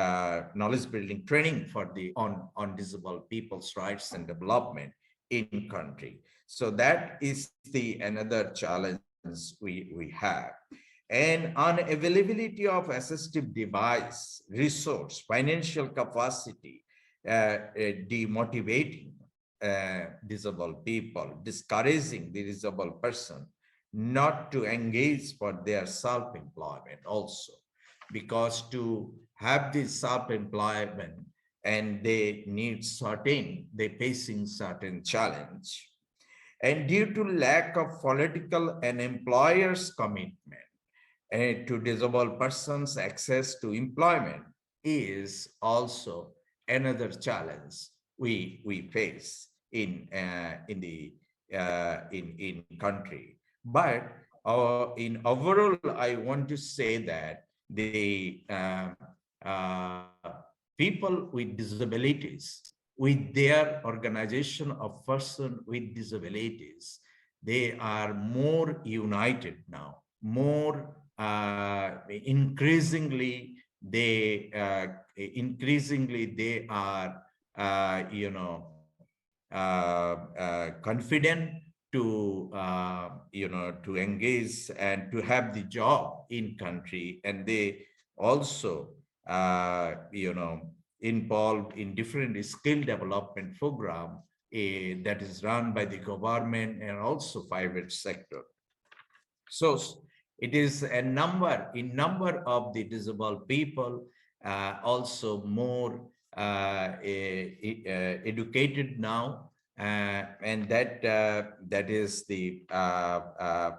knowledge building training for the on disabled people's rights and development in country. So that is the another challenge we have. And on availability of assistive device, resource, financial capacity, demotivating disabled people, discouraging the disabled person not to engage for their self-employment also, because to have this self-employment and they need certain, they facing certain challenge. And due to lack of political and employers' commitment to disabled persons' access to employment is also another challenge we face in country. But in overall, I want to say that the people with disabilities, with their organization of person with disabilities, they are more united now, more increasingly they are confident to to engage and to have the job in country, and they also involved in different skill development program that is run by the government and also private sector. So it is a number of the disabled people also more educated now, and that is the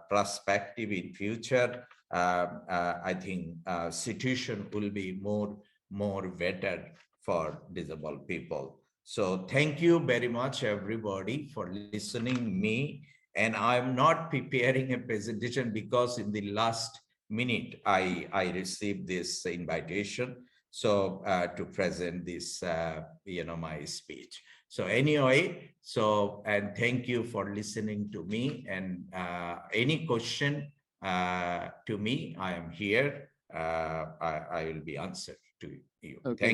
perspective in future. I think situation will be more better for disabled people. So thank you very much everybody for listening me. And I'm not preparing a presentation because in the last minute I received this invitation, so to present this my speech. So anyway, so, and thank you for listening to me, and any question to me, I am here. I will be answered to you. Okay.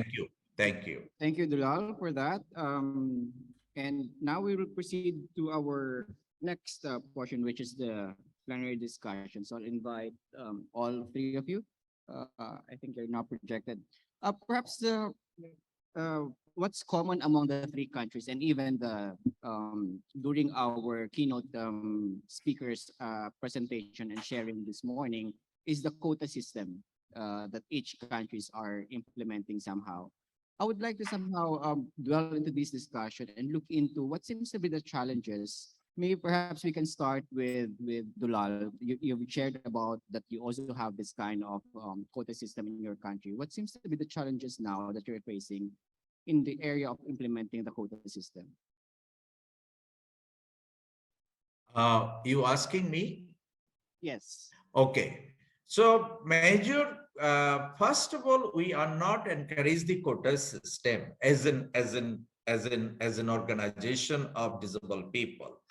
Thank you. Thank you, Dulal, for that. And now we will proceed to our next portion, which is the plenary discussion. So I'll invite all three of you. I think you're now projected. Perhaps what's common among the three countries, and even the during our keynote speakers presentation and sharing this morning, is the quota system that each countries are implementing somehow. I would like to somehow dwell into this discussion and look into what seems to be the challenges. Maybe perhaps we can start with Dulal. You've shared about that you also have this kind of quota system in your country. What seems to be the challenges now that you're facing in the area of implementing the quota system? You asking me? Yes. Okay. So major, first of all, we are not encourage the quota system as an organization of disabled people,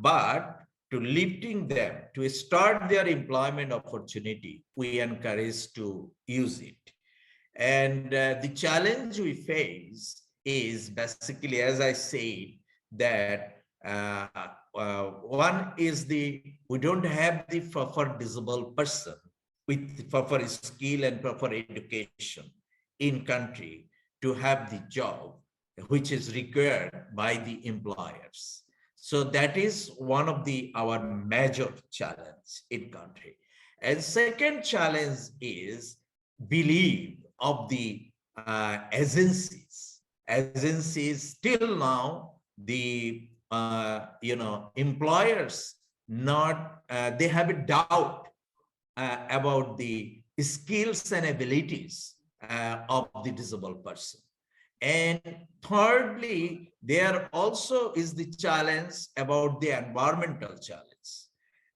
but to lifting them to start their employment opportunity, we encourage to use it. And the challenge we face is basically, as I said, that one is we don't have the for disabled person with for skill and for education in country to have the job which is required by the employers. So that is one of our major challenge in country. And second challenge is belief of the agencies. Agencies till now, the employers not they have a doubt about the skills and abilities of the disabled person. And thirdly, there also is the challenge about the environmental challenge,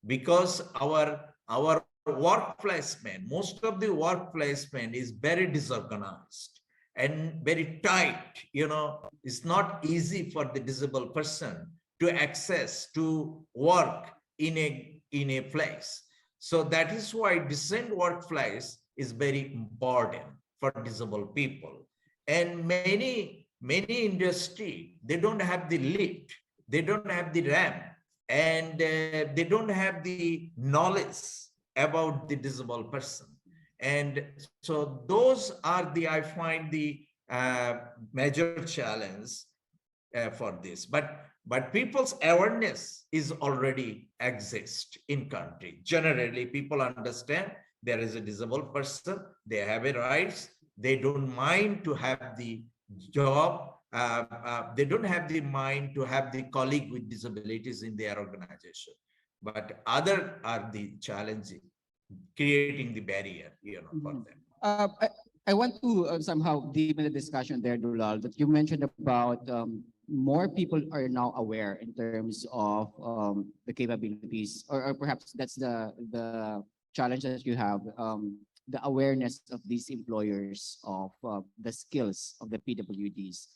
because our our work placement, most of the work placement is very disorganized and very tight. It's not easy for the disabled person to access to work in a place. So that is why decent workplace is very important for disabled people. And many industry, they don't have the lift, they don't have the ramp, and they don't have the knowledge about the disabled person. And so those are I find the major challenge for this. But people's awareness is already exist in country. Generally, people understand there is a disabled person, they have a rights, they don't mind to have the job, they don't have the mind to have the colleague with disabilities in their organization. But other are the challenging, creating the barrier, for them. I want to somehow deepen the discussion there, Dulal, that you mentioned about more people are now aware in terms of the capabilities, or perhaps that's the challenge that you have, the awareness of these employers of the skills of the PWDs.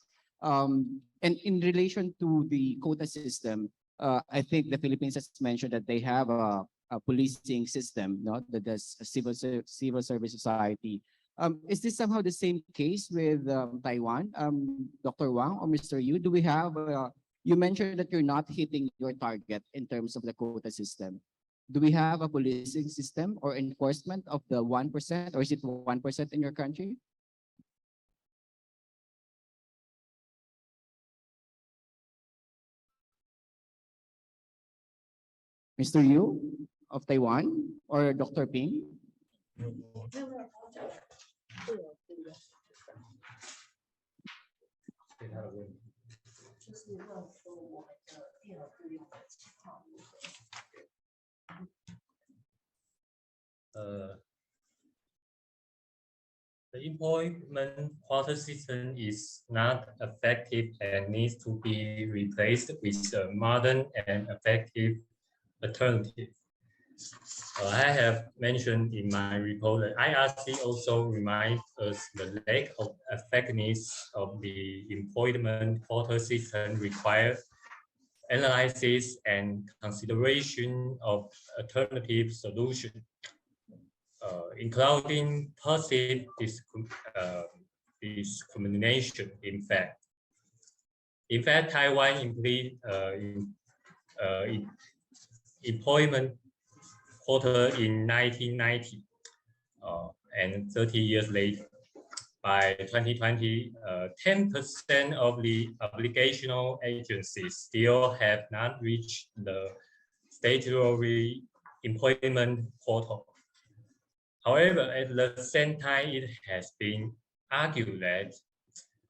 And in relation to the quota system, I think the Philippines has mentioned that they have a policing system, no, that does a civil service society. Is this somehow the same case with Taiwan, Dr. Wang or Mr. Yu? Do we have, you mentioned that you're not hitting your target in terms of the quota system. Do we have a policing system or enforcement of the 1%, or is it 1% in your country? Mr. Yu of Taiwan or Dr. Ping? The employment quota system is not effective and needs to be replaced with a modern and effective alternative. I have mentioned in my report that IRC also reminds us the lack of effectiveness of the employment quota system requires analysis and consideration of alternative solutions, including positive discrimination. In fact, Taiwan employment quota in 1990, and 30 years later, by 2020, 10% of the obligational agencies still have not reached the statutory employment quota. However, at the same time, it has been argued that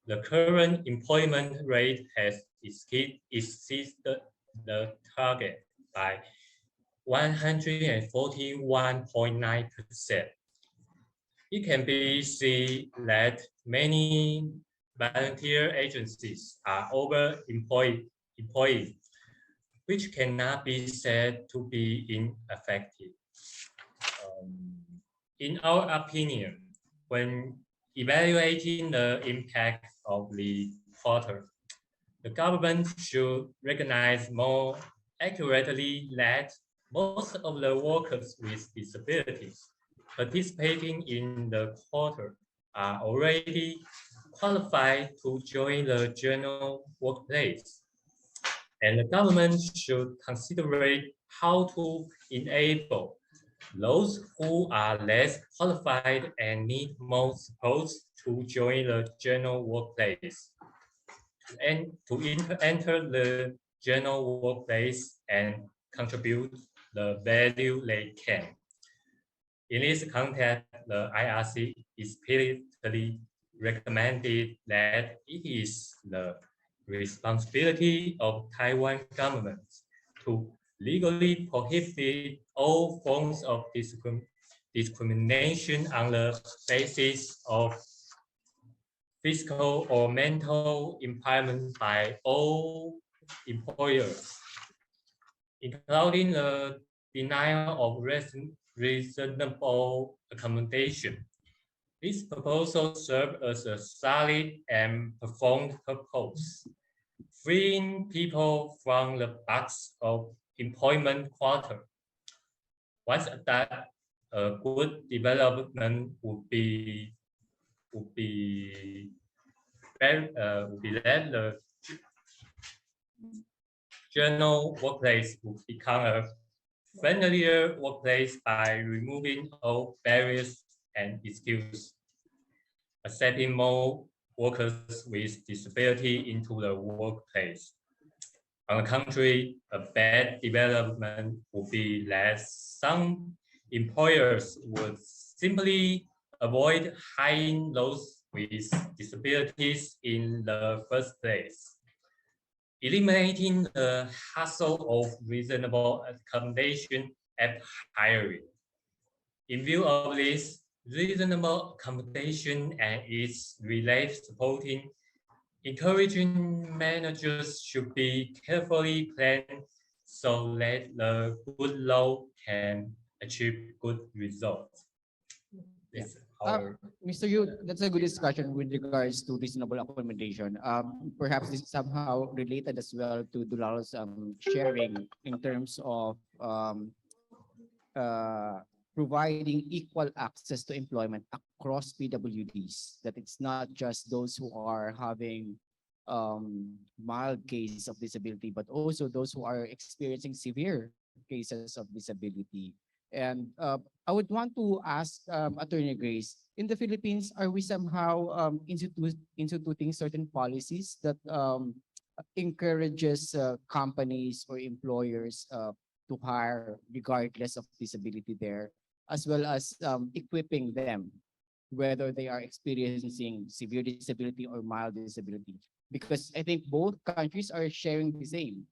the current employment rate has exceeded the target by 141.9%. It can be seen that many volunteer agencies are overemployed, which cannot be said to be ineffective. In our opinion, when evaluating the impact of the quota, the government should recognize more accurately that most of the workers with disabilities participating in the quota are already qualified to join the general workplace. And the government should consider how to enable those who are less qualified and need more support to join the general workplace and to enter the general workplace and contribute the value they can. In this context, the IRC explicitly recommended that it is the responsibility of Taiwan government to legally prohibit all forms of discrimination on the basis of physical or mental impairment by all employers, including the denial of reasonable accommodation. This proposal serves as a solid and performed purpose, freeing people from the box of employment quarter. Once that a good development would be that the general workplace would become a friendlier workplace by removing all barriers and excuses, accepting more workers with disability into the workplace. On the contrary, a bad development would be that some employers would simply avoid hiring those with disabilities in the first place, eliminating the hassle of reasonable accommodation at hiring. In view of this, reasonable accommodation and its related supporting, encouraging managers should be carefully planned so that the good law can achieve good results. This is our Mr. Yu, that's a good discussion with regards to reasonable accommodation. Perhaps this is somehow related as well to Dulal's sharing in terms of providing equal access to employment across PWDs. That it's not just those who are having mild cases of disability, but also those who are experiencing severe cases of disability. And I would want to ask Attorney Grace, in the Philippines, are we somehow instituting certain policies that encourages companies or employers to hire regardless of disability there, as well as equipping them, whether they are experiencing severe disability or mild disability? Because I think both countries are sharing the same.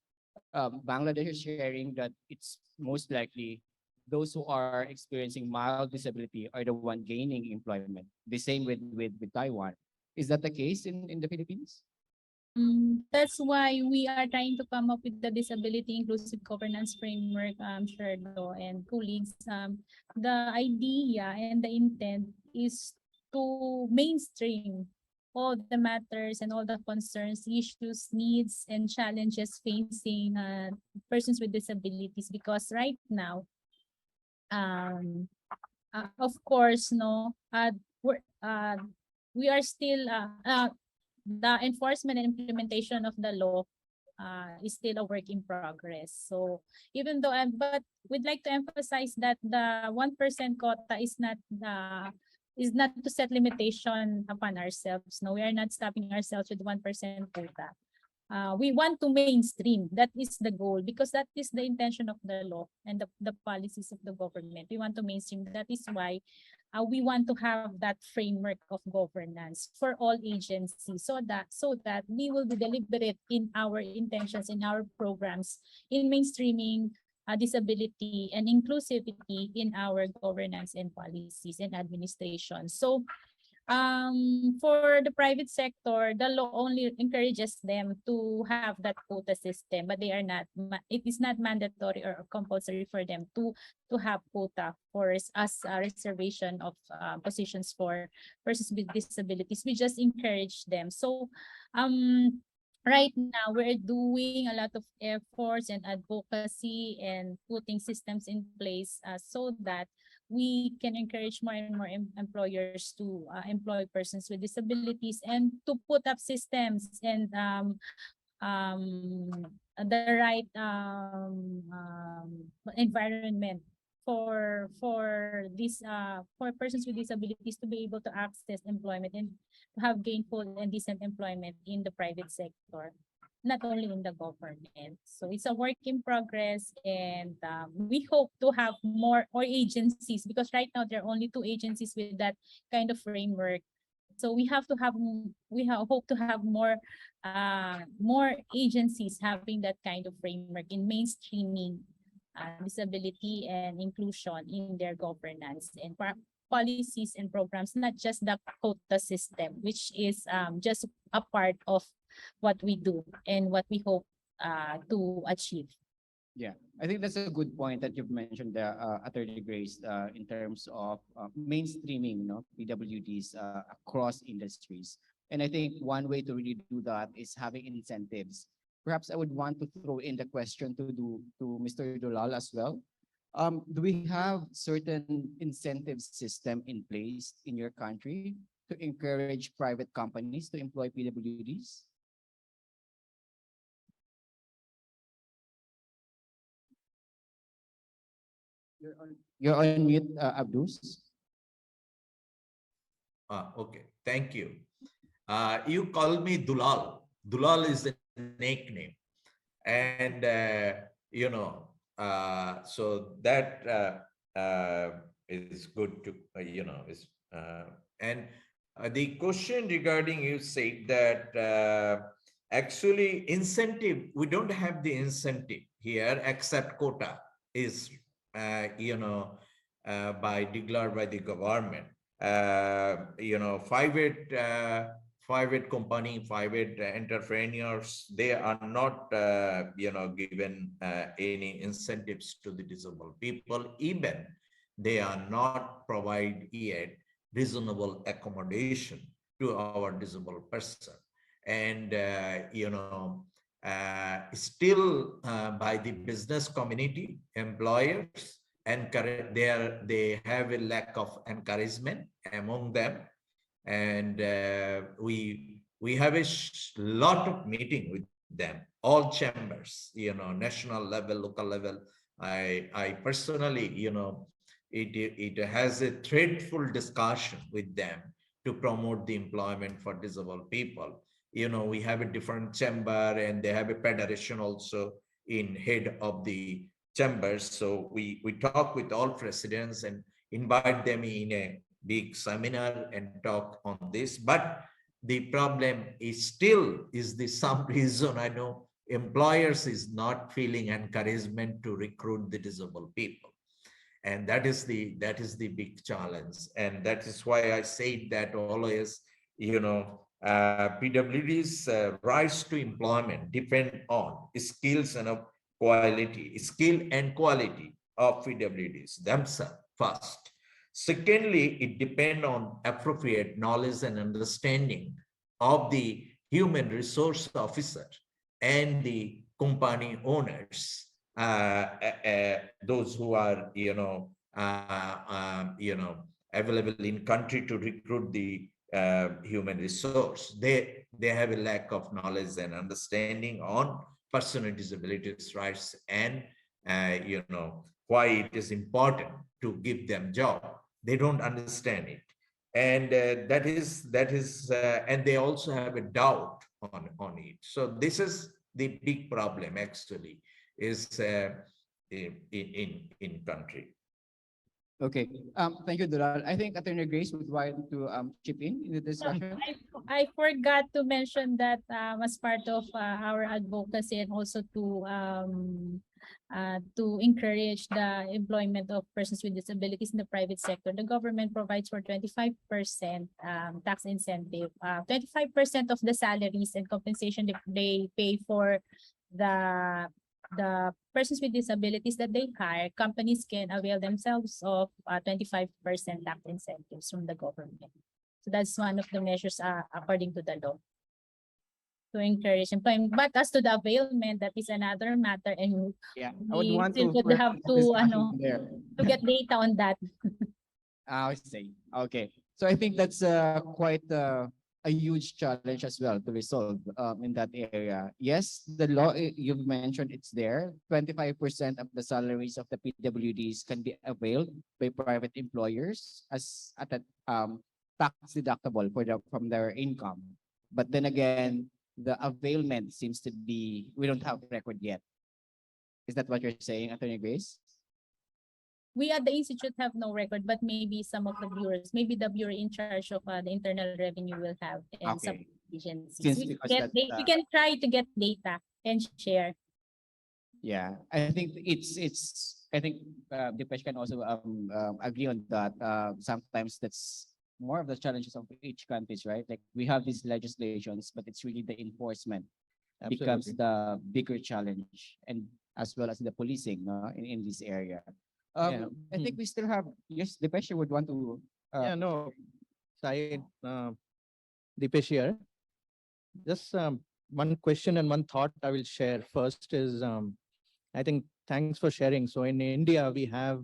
Bangladesh is sharing that it's most likely those who are experiencing mild disability are the one gaining employment. The same with Taiwan. Is that the case in the Philippines? That's why we are trying to come up with the disability inclusive governance framework, Sherdo and colleagues. The idea and the intent is to mainstream all the matters and all the concerns, issues, needs, and challenges facing persons with disabilities. Because right now, of course, we are still the enforcement and implementation of the law is still a work in progress. So even though, but we'd like to emphasize that the 1% quota is not to set limitation upon ourselves. No, we are not stopping ourselves with 1% quota. We want to mainstream. That is the goal, because that is the intention of the law and the policies of the government. We want to mainstream. That is why we want to have that framework of governance for all agencies, so that we will be deliberate in our intentions, in our programs, in mainstreaming disability and inclusivity in our governance and policies and administration. So for the private sector, the law only encourages them to have that quota system, but they are not. It is not mandatory or compulsory for them to have quota for as a reservation of positions for persons with disabilities. We just encourage them. So right now we're doing a lot of efforts and advocacy and putting systems in place so that we can encourage more and more employers to employ persons with disabilities and to put up systems and the right environment for persons with disabilities to be able to access employment and to have gainful and decent employment in the private sector, not only in the government. So it's a work in progress, and we hope to have more agencies, because right now there are only 2 agencies with that kind of framework. So we hope to have more agencies having that kind of framework in mainstreaming disability and inclusion in their governance and policies and programs, not just the quota system, which is just a part of what we do and what we hope to achieve. Yeah, I think that's a good point that you've mentioned there, Attorney Grace, in terms of mainstreaming, PWDs across industries. And I think one way to really do that is having incentives. Perhaps I would want to throw in the question to Mr. Dolal as well. Do we have certain incentive system in place in your country to encourage private companies to employ PWDs? You're on mute, Abdus. Okay, thank you. You call me Dulal. Dulal is a nickname. And, so that is good to, and the question regarding you said that actually incentive, we don't have the incentive here except quota is, declared by the government. Private company, private entrepreneurs, they are not, given any incentives to the disabled people. Even they are not provide yet reasonable accommodation to our disabled person. And, still by the business community, employers, they have a lack of encouragement among them. And we have a lot of meeting with them, all chambers, national level, local level. I personally, it has a threadful discussion with them to promote the employment for disabled people. We have a different chamber and they have a federation also in head of the chambers. So we talk with all presidents and invite them in a big seminar and talk on this. But the problem is still is the some reason I know employers is not feeling encouragement to recruit the disabled people. And that is the big challenge. And that is why I say that always, PWD's rise to employment depend on skills and skill and quality of PWDs themselves first. Secondly, it depends on appropriate knowledge and understanding of the human resource officer and the company owners, those who are, available in country to recruit the human resource. They have a lack of knowledge and understanding on personal disabilities rights and, why it is important to give them job. They don't understand it. And that is and they also have a doubt on it. So this is the big problem actually is in country. Okay. Thank you, Dural. I think Attorney Grace would want to chip in the discussion. I forgot to mention that as part of our advocacy and also to encourage the employment of persons with disabilities in the private sector, the government provides for 25% tax incentive. 25% of the salaries and compensation they pay for the persons with disabilities that they hire, companies can avail themselves of 25% tax incentives from the government. So that's one of the measures according to the law to encourage employment. But as to the availment, that is another matter, and Yeah, I would we want still to would have to there. to get data on that. I see. Okay. So I think that's quite a huge challenge as well to resolve in that area. Yes, the law you've mentioned, it's there. 25% of the salaries of the PWDs can be availed by private employers as at a tax deductible from their income. But then again, the availment seems to be, we don't have record yet. Is that what you're saying, Attorney Grace? We at the institute have no record, but maybe some of the bureaus, maybe the bureau in charge of the internal revenue will have, and some Okay. agencies. Because We can try to get data and share. Yeah, I think I think Dipesh can also agree on that. Sometimes that's more of the challenges of each countries, right? Like we have these legislations, but it's really the enforcement becomes Absolutely. the bigger challenge. And as well as the policing in this area. Yeah. I think we still have, yes, Depesh would want to. Yeah, no, Syed, Deepesh here. Just one question and one thought I will share. First is, I think, thanks for sharing. So in India, we have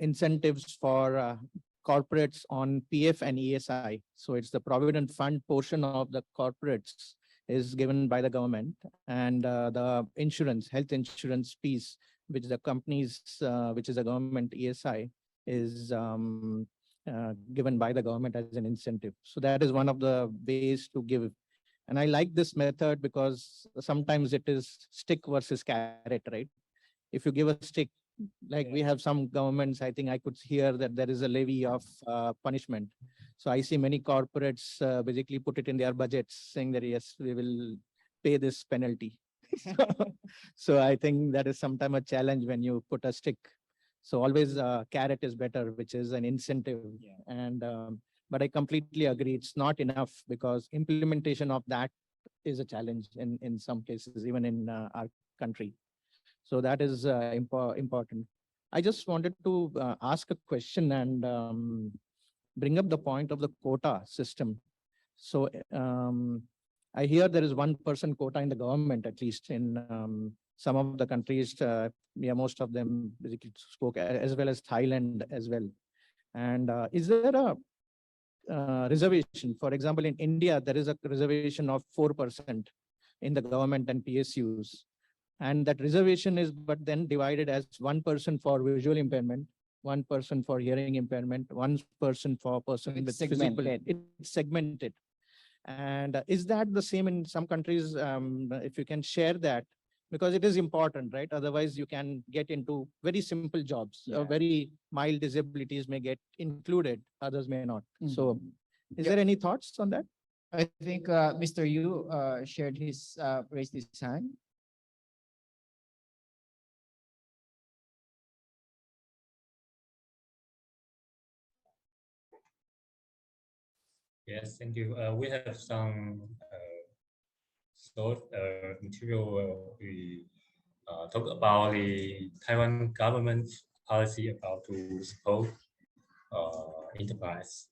incentives for corporates on PF and ESI. So it's the provident fund portion of the corporates is given by the government, and the insurance, health insurance piece, which the companies, which is a government ESI, is given by the government as an incentive. So that is one of the ways to give. And I like this method because sometimes it is stick versus carrot, right? If you give a stick, like we have some governments, I think I could hear that there is a levy of punishment. So I see many corporates basically put it in their budgets saying that, yes, we will pay this penalty. So I think that is sometimes a challenge when you put a stick. So always carrot is better, which is an incentive. Yeah. And but I completely agree, it's not enough because implementation of that is a challenge in some cases, even in our country. So that is important. I just wanted to ask a question and bring up the point of the quota system. So I hear there is 1% quota in the government, at least in some of the countries. Yeah, most of them basically spoke, as well as Thailand as well. And is there a reservation? For example, in India, there is a reservation of 4% in the government and PSUs. And that reservation is but then divided as 1% for visual impairment, 1% for hearing impairment, 1% for person with physical. It's segmented. And is that the same in some countries? If you can share that, because it is important, right? Otherwise, you can get into very simple jobs. Yeah. Very mild disabilities may get included, others may not. So is Yeah. there any thoughts on that? I think Mr. Yu raised his hand. Yes, thank you. We have some material. We talk about the Taiwan government's policy about to support enterprise.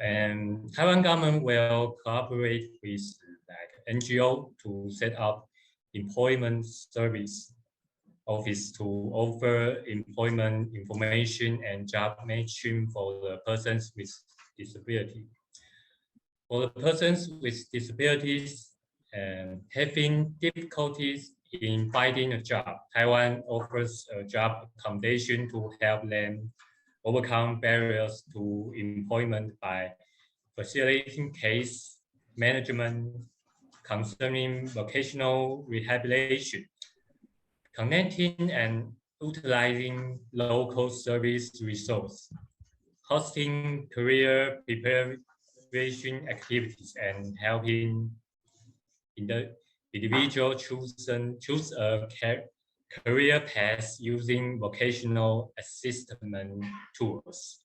And Taiwan government will cooperate with like NGO to set up employment service office to offer employment information and job matching for the persons with disability. For the persons with disabilities and having difficulties in finding a job, Taiwan offers a job accommodation to help them overcome barriers to employment by facilitating case management concerning vocational rehabilitation, connecting and utilizing local service resources, hosting career preparation activities, and helping the individual choose a career path using vocational assessment tools.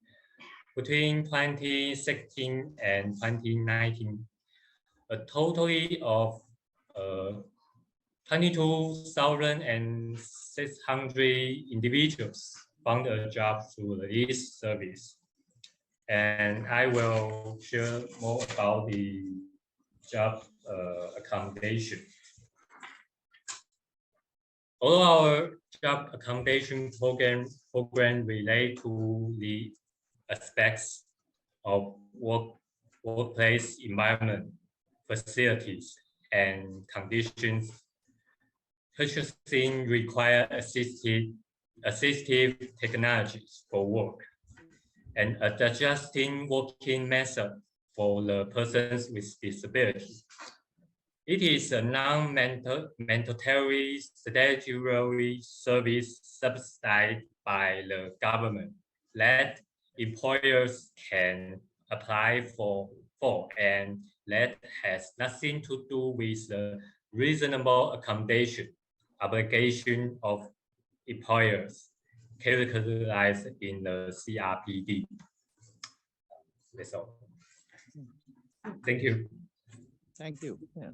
Between 2016 and 2019, a total of 22,600 individuals found a job through this service. And I will share more about the job accommodation. All our job accommodation program relate to the aspects of workplace environment, facilities, and conditions. Purchasing require assistive technologies for work, and adjusting working method for the persons with disability. It is a non-mandatory statutory service subsidized by the government that employers can apply for and that has nothing to do with the reasonable accommodation obligation of employers characterized in the CRPD. That's all. Thank you. Thank you. Yeah.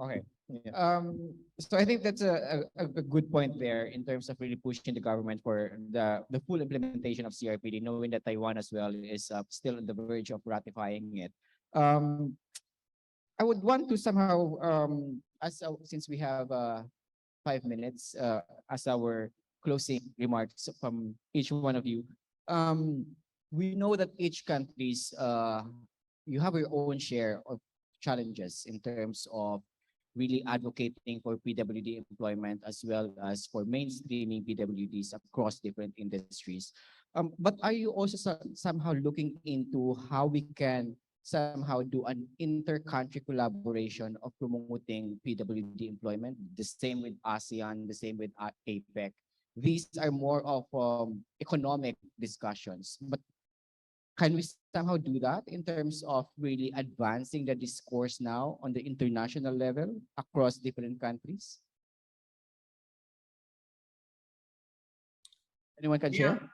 Okay. So I think that's a good point there in terms of really pushing the government for the full implementation of CRPD, knowing that Taiwan as well is still on the verge of ratifying it. I would want to somehow, since we have 5 minutes as our closing remarks from each one of you, we know that each country's you have your own share of challenges in terms of really advocating for PWD employment as well as for mainstreaming PWDs across different industries. But are you also somehow looking into how we can somehow do an inter-country collaboration of promoting PWD employment? The same with ASEAN, the same with APEC. These are more of economic discussions, but can we somehow do that in terms of really advancing the discourse now on the international level across different countries? Anyone can share?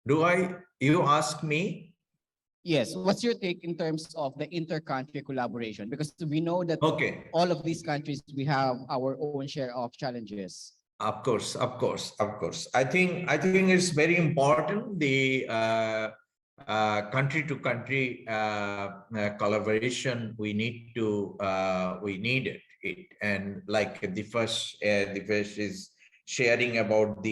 You ask me? Yes. What's your take in terms of the inter-country collaboration? Because we know that all of these countries, we have our own share of challenges. Of course. I think it's very important, the country to country collaboration. We need it. And like the first is sharing about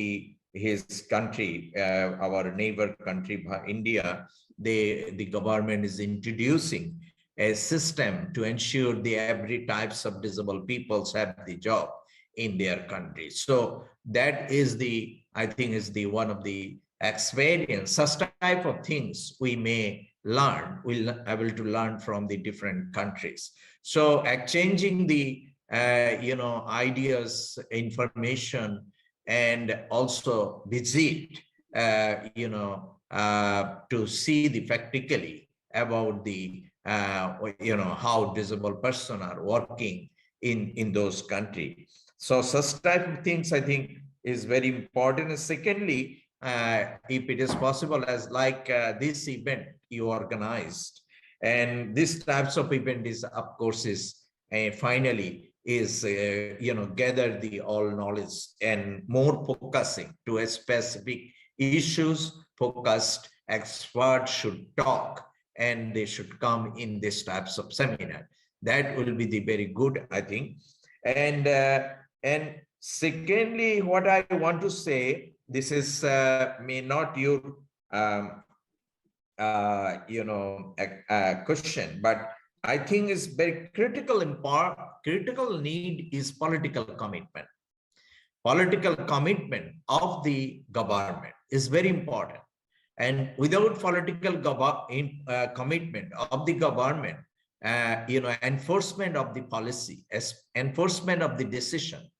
his country, our neighbor country, India. The government is introducing a system to ensure every types of disabled peoples have the job in their country. So that is I think is one of the experience, such type of things we may learn, we'll able to learn from the different countries. So exchanging the ideas, information, and also visit to see the practically about the how disabled person are working in those countries. So such type of things I think is very important. And secondly, if it is possible, as like this event you organized, and this types of event is of course is finally is gather the all knowledge and more focusing to a specific issues. Focused experts should talk and they should come in this types of seminar. That will be the very good, I think. And secondly, what I want to say, this is may not your question, but I think is very critical critical need is political commitment. Political commitment of the government is very important. And without political commitment of the government, enforcement of the policy, enforcement of the decision,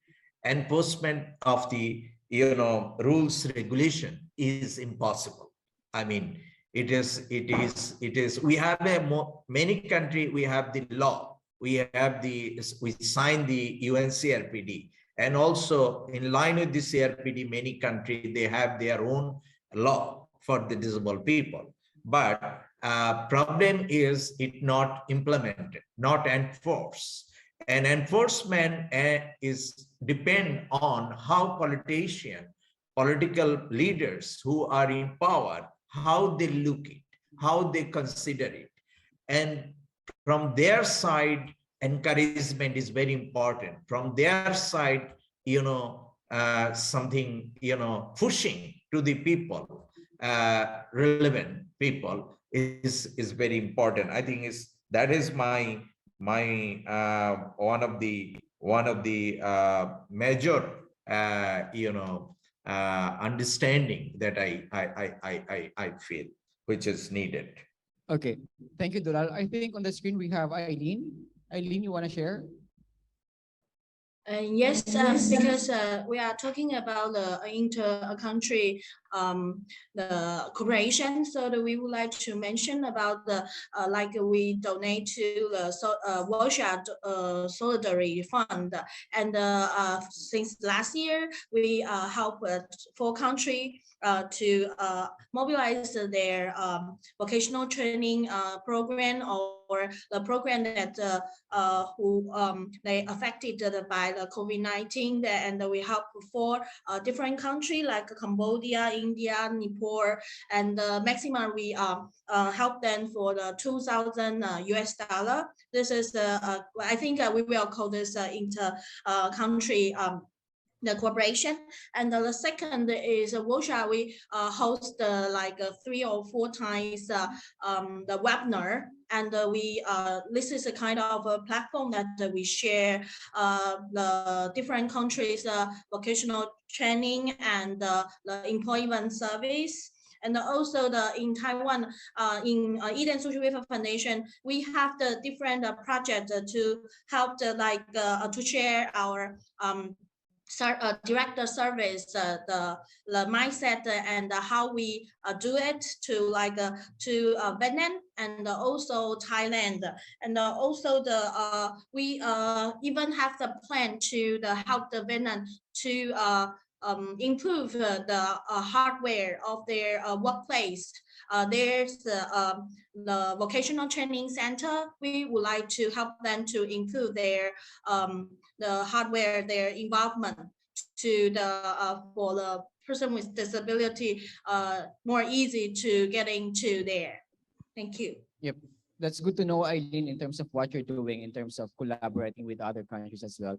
enforcement of the rules, regulation is impossible. I mean, it is. We have many countries. We have the law. We signed the UNCRPD, and also in line with the CRPD, many countries they have their own law for the disabled people. But problem is it not implemented, not enforced. And enforcement is depend on how political leaders who are in power, how they look it, how they consider it. And from their side, encouragement is very important. From their side, something, pushing to the people, relevant people is very important. I think that is my one of the major understanding that I feel which is needed. Okay, thank you, Dural. I think on the screen we have Eileen. Eileen, you want to share? Yes, because we are talking about the inter-country the cooperation. So that we would like to mention about the like we donate to the Russia Solidarity Fund, and since last year we help 4 countries to mobilize their vocational training program, or the program that who they affected by the COVID-19, and we help 4 different countries like Cambodia, India, Nepal, and maximum we help them for the 2,000 US dollar. This is I think we will call this inter country the cooperation. And the second is Russia. We host like 3 or 4 times the webinar, and we this is a kind of a platform that we share the different countries vocational training and the employment service. And also in Taiwan, in Eden Social Welfare Foundation, we have the different project to help to share our director service, the mindset and how we do it to Vietnam and also Thailand, and also we even have the plan to help the Vietnam to improve the hardware of their workplace. There's the vocational training center. We would like to help them to improve their the hardware, their involvement to the for the person with disability more easy to get into there. Thank you. Yep. That's good to know, Eileen, in terms of what you're doing in terms of collaborating with other countries as well.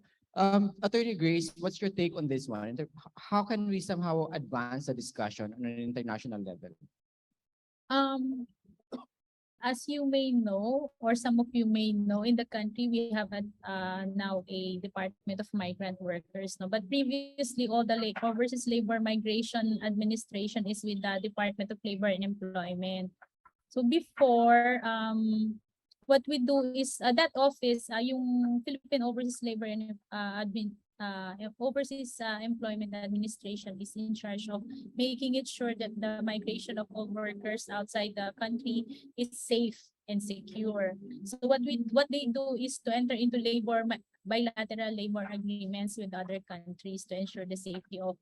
Attorney Grace, what's your take on this one? How can we somehow advance the discussion on an international level? As you may know, or some of you may know, in the country we have now a Department of Migrant Workers. No, but previously all the Overseas Labor Migration Administration is with the Department of Labor and Employment. So before, what we do is that office, yung Philippine Overseas Labor and Overseas Employment Administration is in charge of making it sure that the migration of all workers outside the country is safe and secure. So what they do is to enter into bilateral labor agreements with other countries to ensure the safety of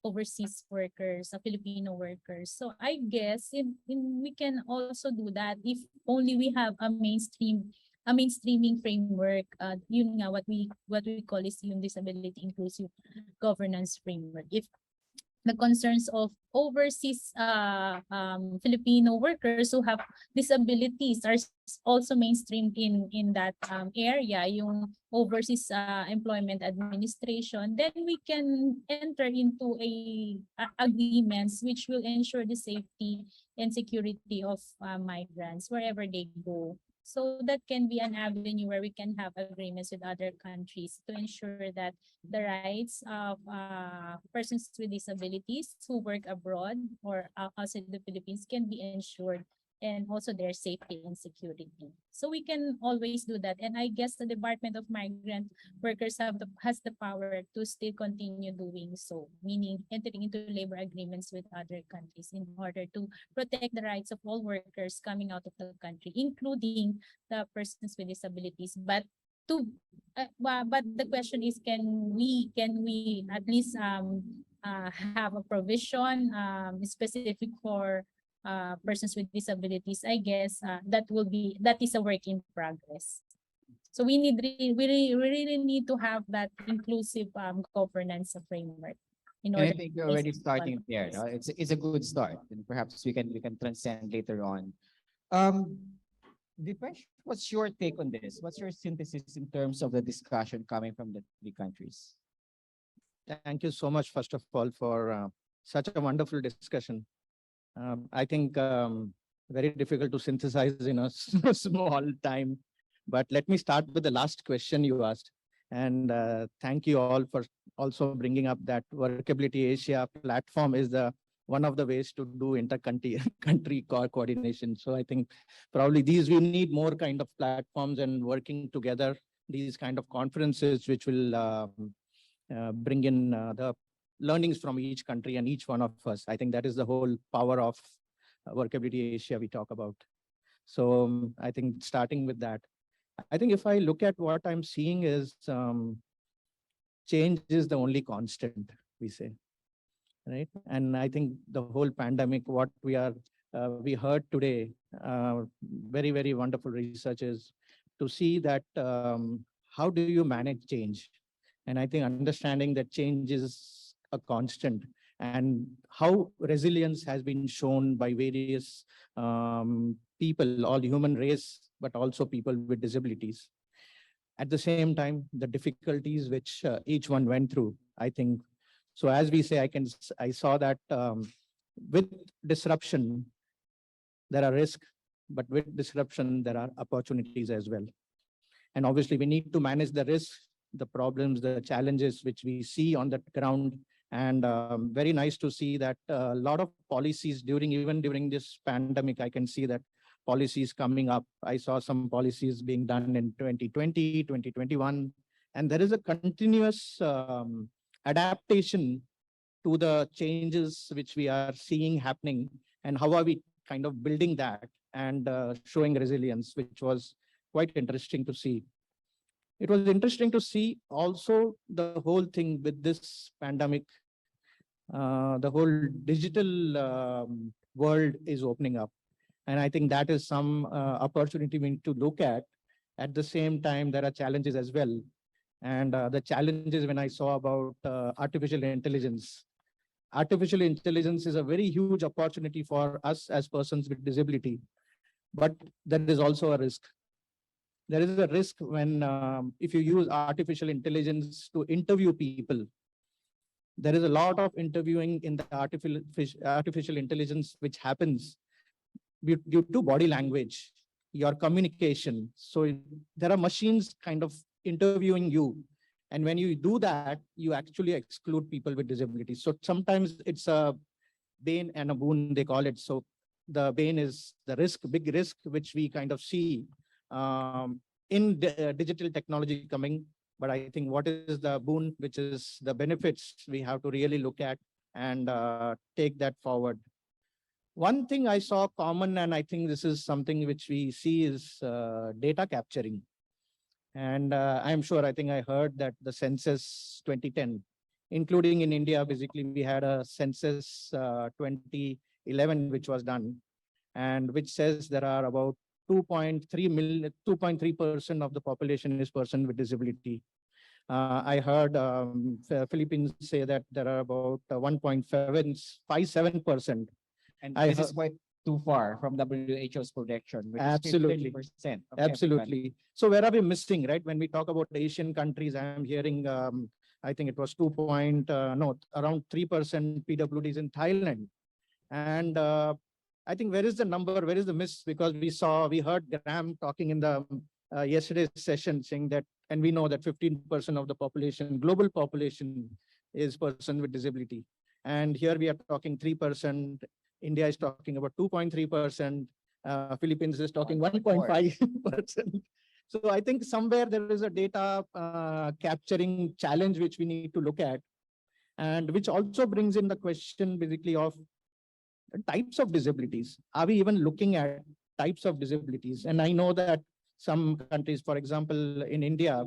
overseas workers, Filipino workers. So I guess we can also do that if only we have a mainstreaming framework. Yun nga what we call is yung disability inclusive governance framework. If the concerns of overseas Filipino workers who have disabilities are also mainstreamed in that area, yung Overseas Employment Administration, then we can enter into agreements which will ensure the safety and security of migrants wherever they go. So that can be an avenue where we can have agreements with other countries to ensure that the rights of persons with disabilities who work abroad or outside the Philippines can be ensured, and also their safety and security. So we can always do that. And I guess the Department of Migrant Workers has the power to still continue doing so, meaning entering into labor agreements with other countries in order to protect the rights of all workers coming out of the country, including the persons with disabilities. But the question is, can we at least have a provision specific for persons with disabilities? I guess that is a work in progress. So we really need to have that inclusive governance framework. And I think you're already starting there. No? It's a good start, and perhaps we can transcend later on. Dipesh, what's your take on this? What's your synthesis in terms of the discussion coming from the 3 countries? Thank you so much, first of all, for such a wonderful discussion. I think very difficult to synthesize in a small time, but let me start with the last question you asked. And thank you all for also bringing up that Workability Asia platform is one of the ways to do country coordination. So I think probably we need more kind of platforms and working together, these kind of conferences, which will bring in the learnings from each country and each one of us. I think that is the whole power of Workability Asia we talk about. So I think starting with that, I think if I look at what I'm seeing is change is the only constant, we say, right? And I think the whole pandemic, what we heard today, very, very wonderful researches to see that how do you manage change? And I think understanding that change is a constant and how resilience has been shown by various people, all human race, but also people with disabilities. At the same time, the difficulties which each one went through, I think. So as we say, I saw that with disruption, there are risks, but with disruption, there are opportunities as well. And obviously, we need to manage the risks, the problems, the challenges which we see on the ground. And very nice to see that a lot of policies even during this pandemic, I can see that policies coming up. I saw some policies being done in 2020, 2021, and there is a continuous adaptation to the changes which we are seeing happening, and how are we kind of building that and showing resilience, which was quite interesting to see. It was interesting to see also the whole thing with this pandemic, the whole digital world is opening up. And I think that is some opportunity we need to look at. At the same time, there are challenges as well. And the challenges when I saw about artificial intelligence. Artificial intelligence is a very huge opportunity for us as persons with disability, but there is also a risk. There is a risk when if you use artificial intelligence to interview people, there is a lot of interviewing in the artificial intelligence which happens due to body language, your communication. So there are machines kind of interviewing you. And when you do that, you actually exclude people with disabilities. So sometimes it's a bane and a boon, they call it. So the bane is the risk, big risk, which we kind of see in digital technology coming. But I think what is the boon, which is the benefits we have to really look at and take that forward. One thing I saw common, and I think this is something which we see, is data capturing. And I'm sure, I think I heard that the census 2010, including in India, basically we had a census 2011, which was done, and which says there are about 2.3% of the population is person with disability. I heard Philippines say that there are about 1.57%. And this is quite too far from WHO's projection, which absolutely is 50%. Absolutely. So where are we missing, right? When we talk about Asian countries, I'm hearing, I think it was around 3% PWDs in Thailand. And I think where is the number? Where is the miss? Because we heard Graham talking in the yesterday's session saying that, and we know that 15% of the population, global population, is person with disability. And here we are talking 3%. India is talking about 2.3%. Philippines is talking 1.5%. So I think somewhere there is a data capturing challenge which we need to look at, and which also brings in the question basically of types of disabilities. Are we even looking at types of disabilities? And I know that some countries, for example, in India,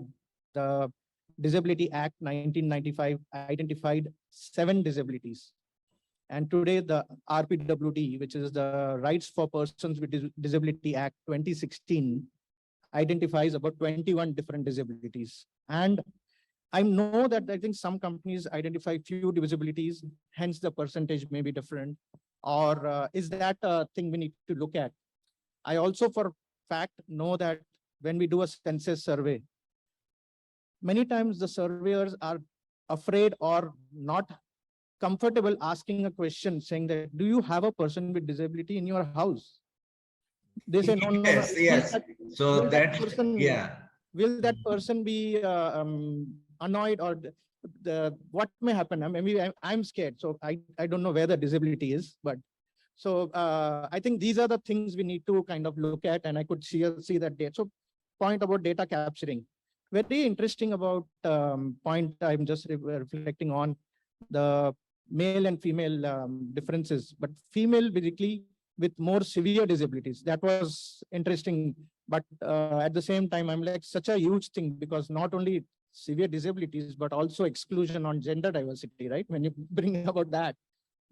the Disability Act 1995 identified 7 disabilities. And today the RPWD, which is the Rights for Persons with Disability Act 2016, identifies about 21 different disabilities. And I know that I think some companies identify few disabilities, hence the percentage may be different. Or is that a thing we need to look at? I also for fact know that when we do a census survey, many times the surveyors are afraid or not comfortable asking a question saying that, do you have a person with disability in your house? They say, no, no, yes, no. yes. So that, person, yeah. Will that person be annoyed, or what may happen? Maybe I'm scared. So I don't know where the disability is, but so I think these are the things we need to kind of look at, and I could see that data. So point about data capturing, very interesting about point I'm just reflecting on. the male and female differences, but female basically with more severe disabilities. That was interesting. But at the same time, I'm like such a huge thing, because not only severe disabilities, but also exclusion on gender diversity, right? When you bring about that,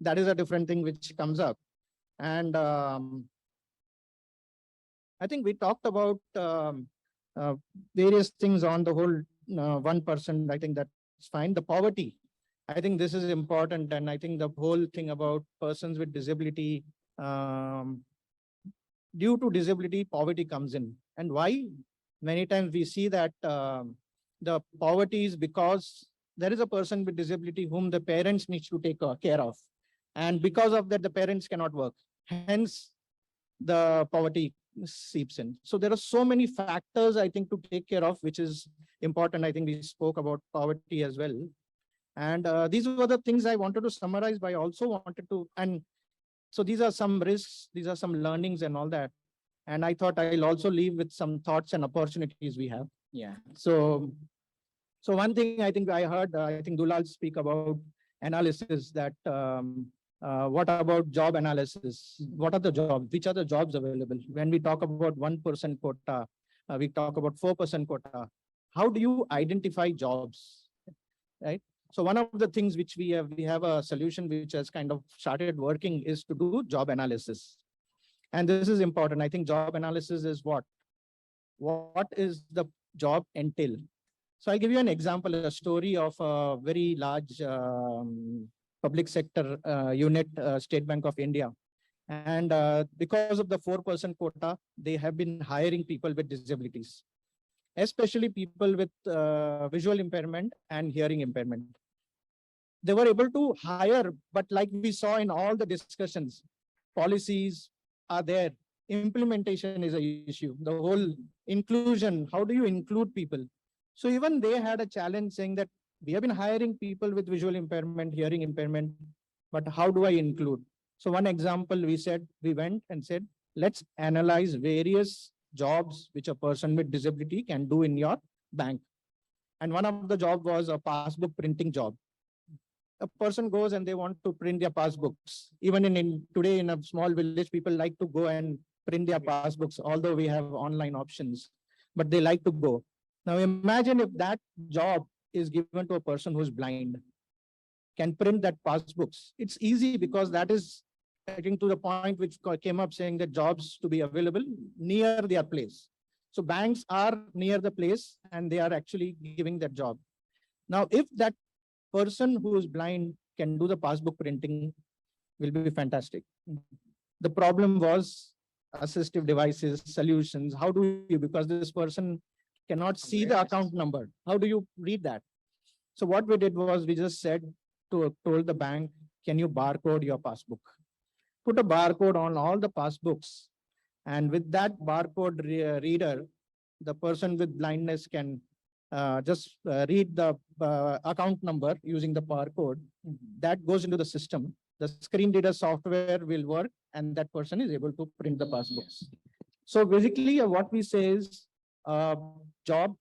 that is a different thing which comes up. And I think we talked about various things on the whole 1%. I think that's fine. The poverty, I think this is important. And I think the whole thing about persons with disability, due to disability, poverty comes in. And why? Many times we see that the poverty is because there is a person with disability whom the parents need to take care of. And because of that, the parents cannot work. Hence, the poverty seeps in. So there are so many factors, I think, to take care of, which is important. I think we spoke about poverty as well. And these were the things I wanted to summarize, but I also wanted to, and so these are some risks, these are some learnings and all that. And I thought I'll also leave with some thoughts and opportunities we have. Yeah. So one thing I think I heard, I think Dulal speak about analysis, that what about job analysis? What are the jobs? Which are the jobs available? When we talk about 1% quota, we talk about 4% quota. How do you identify jobs, right? So one of the things which we have a solution which has kind of started working is to do job analysis. And this is important. I think job analysis is what is the job entail? So I'll give you an example, a story of a very large public sector unit, State Bank of India. And because of the 4% quota, they have been hiring people with disabilities, especially people with visual impairment and hearing impairment. They were able to hire, but like we saw in all the discussions, policies are there. Implementation is an issue. The whole inclusion, how do you include people? So even they had a challenge saying that we have been hiring people with visual impairment, hearing impairment, but how do I include? So one example, we went and said, let's analyze various jobs which a person with disability can do in your bank. And one of the job was a passbook printing job. A person goes and they want to print their passbooks. Even today in a small village, people like to go and print their passbooks, although we have online options, but they like to go. Now imagine if that job is given to a person who's blind, can print that passbooks. It's easy because that is getting to the point which came up saying that jobs to be available near their place. So banks are near the place and they are actually giving that job. Now, if that person who is blind can do the passbook printing, will be fantastic. The problem was assistive devices, solutions. How do you, because this person cannot see the account number. How do you read that? So what we did was we just told the bank, can you barcode your passbook? Put a barcode on all the passbooks. And with that barcode reader, the person with blindness can just read the account number using the barcode. That goes into the system. The screen reader software will work and that person is able to print the passbooks. So basically what we say is a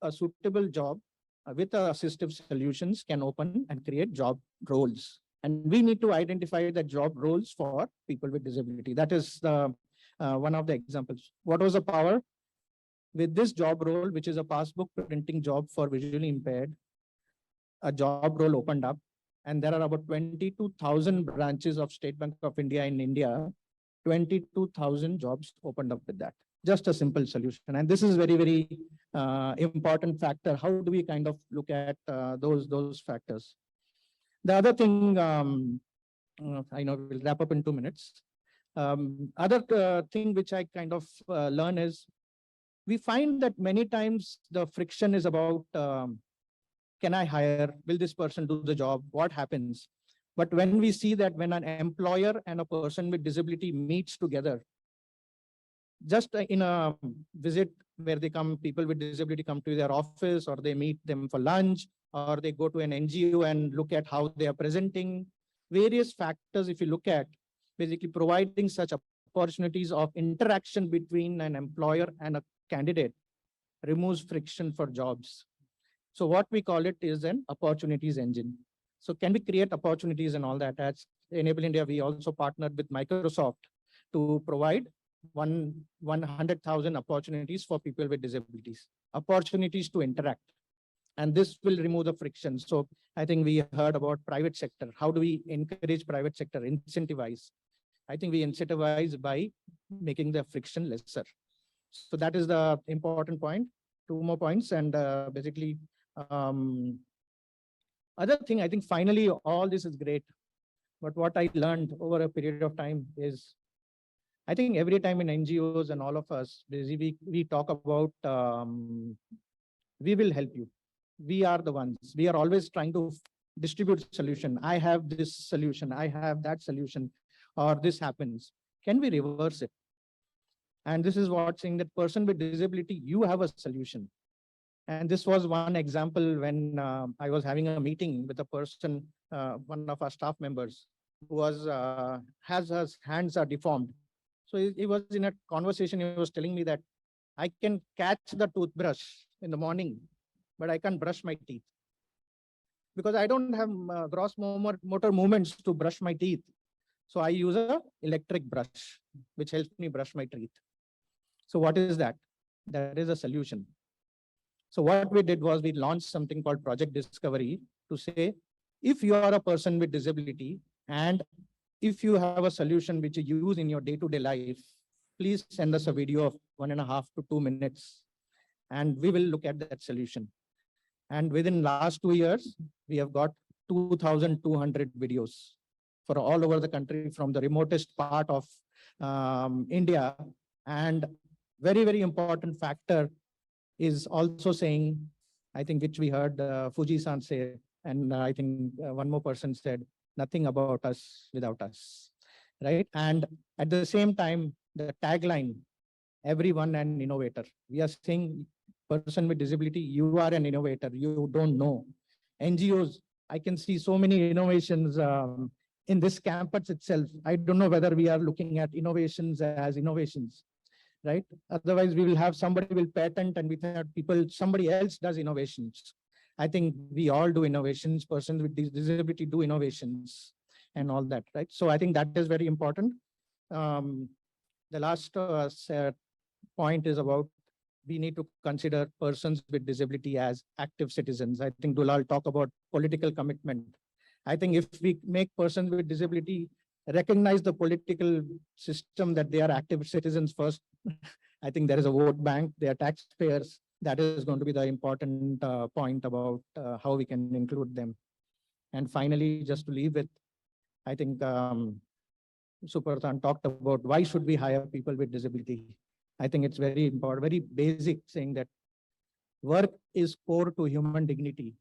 suitable job with assistive solutions can open and create job roles. And we need to identify the job roles for people with disability. That is the one of the examples. What was the power? With this job role, which is a passbook printing job for visually impaired, a job role opened up. And there are about 22,000 branches of State Bank of India in India. 22,000 jobs opened up with that. Just a simple solution. And this is very, very important factor. How do we kind of look at those factors? The other thing, I know we'll wrap up in 2 minutes. Other thing which I kind of learn is, we find that many times the friction is about, can I hire? Will this person do the job? What happens? But when we see that when an employer and a person with disability meets together, just in a visit where people with disability come to their office, or they meet them for lunch, or they go to an NGO and look at how they are presenting, various factors, if you look at, basically providing such opportunities of interaction between an employer and a candidate removes friction for jobs. So what we call it is an opportunities engine. So can we create opportunities and all that? At Enable India, we also partnered with Microsoft to provide 100,000 opportunities for people with disabilities, opportunities to interact. And this will remove the friction. So I think we heard about private sector. How do we encourage private sector, incentivize? I think we incentivize by making the friction lesser. So that is the important point. Two more points. And basically, other thing, I think finally, all this is great. But what I learned over a period of time is, I think every time in NGOs and all of us, basically, we talk about, we will help you. We are the ones. We are always trying to distribute solution. I have this solution. I have that solution, or this happens. Can we reverse it? And this is what saying that person with disability, you have a solution. And this was one example when I was having a meeting with a person, one of our staff members, who was his hands are deformed. So he was in a conversation. He was telling me that I can catch the toothbrush in the morning, but I can't brush my teeth because I don't have gross motor movements to brush my teeth. So I use a electric brush, which helps me brush my teeth. So what is that? That is a solution. So what we did was we launched something called Project Discovery to say, if you are a person with disability and if you have a solution which you use in your day-to-day life, please send us a video of 1.5 to 2 minutes, and we will look at that solution. And within last 2 years, we have got 2,200 videos for all over the country, from the remotest part of India. And very, very important factor is also saying, I think, which we heard Fuji-san say, and I think one more person said, nothing about us without us, right? And at the same time, the tagline, everyone an innovator. We are saying, person with disability, you are an innovator, you don't know. NGOs, I can see so many innovations in this campus itself. I don't know whether we are looking at innovations as innovations, right? Otherwise, we will have somebody will patent and we have people, somebody else does innovations. I think we all do innovations, persons with disability do innovations and all that, right? So I think that is very important. The last point is about, we need to consider persons with disability as active citizens. I think Dulal talked about political commitment. I think if we make persons with disability recognize the political system that they are active citizens first, I think there is a vote bank, they are taxpayers. That is going to be the important point about how we can include them. And finally, just to leave with, I think Suparthan talked about why should we hire people with disability. I think it's very important, very basic, saying that work is core to human dignity.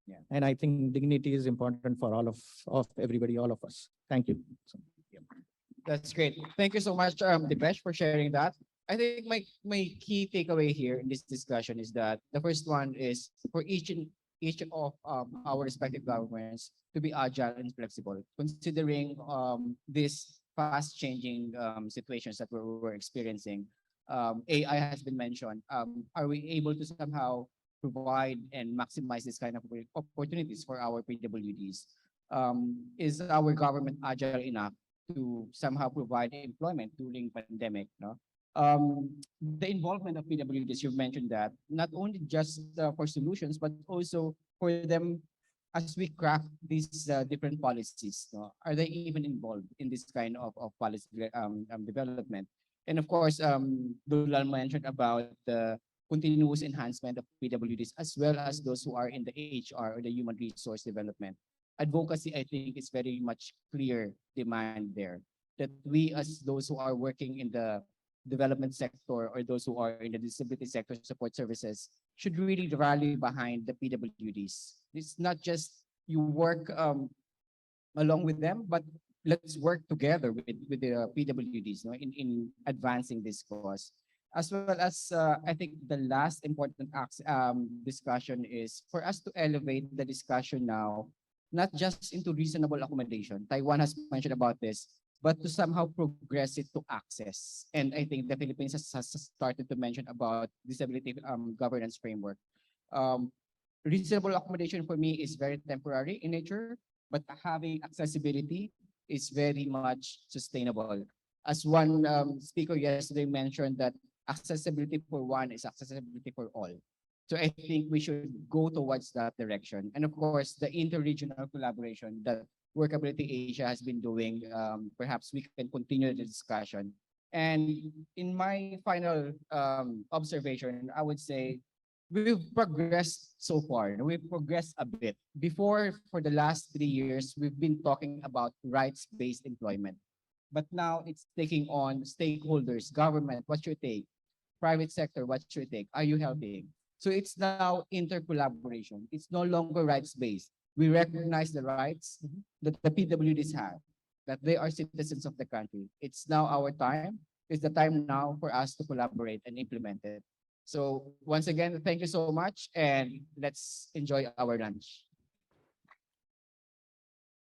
Yeah. And I think dignity is important for all of everybody, all of us. Thank you. So, yeah. That's great. Thank you so much, Dipesh, for sharing that. I think my key takeaway here in this discussion is that the first one is for each of our respective governments to be agile and flexible, considering these fast changing situations that we're experiencing. AI has been mentioned. Are we able to somehow provide and maximize this kind of opportunities for our PWDs? Is our government agile enough to somehow provide employment during pandemic? No? The involvement of PWDs, you've mentioned that, not only just for solutions, but also for them as we craft these different policies. No? Are they even involved in this kind of policy development? And of course, Dulal mentioned about the continuous enhancement of PWDs, as well as those who are in the HR or the human resource development. Advocacy, I think, is very much clear demand there, that we as those who are working in the development sector or those who are in the disability sector support services should really rally behind the PWDs. It's not just you work along with them, but let's work together with the PWDs, no, in advancing this cause. As well as, I think the last important discussion is for us to elevate the discussion now, not just into reasonable accommodation. Taiwan has mentioned about this, but to somehow progress it to access. And I think the Philippines has started to mention about disability governance framework. reasonable accommodation for me is very temporary in nature, but having accessibility is very much sustainable. As one speaker yesterday mentioned that accessibility for one is accessibility for all. So I think we should go towards that direction. And of course, the interregional collaboration that Workability Asia has been doing, perhaps we can continue the discussion. And in my final observation, I would say we've progressed so far. We've progressed a bit. Before, for the last 3 years, we've been talking about rights-based employment. But now it's taking on stakeholders, government, what's your take? Private sector, what's your take? Are you helping? So it's now intercollaboration. It's no longer rights-based. We recognize the rights that the PWDs have, that they are citizens of the country. It's now our time. It's the time now for us to collaborate and implement it. So once again, thank you so much, and let's enjoy our lunch.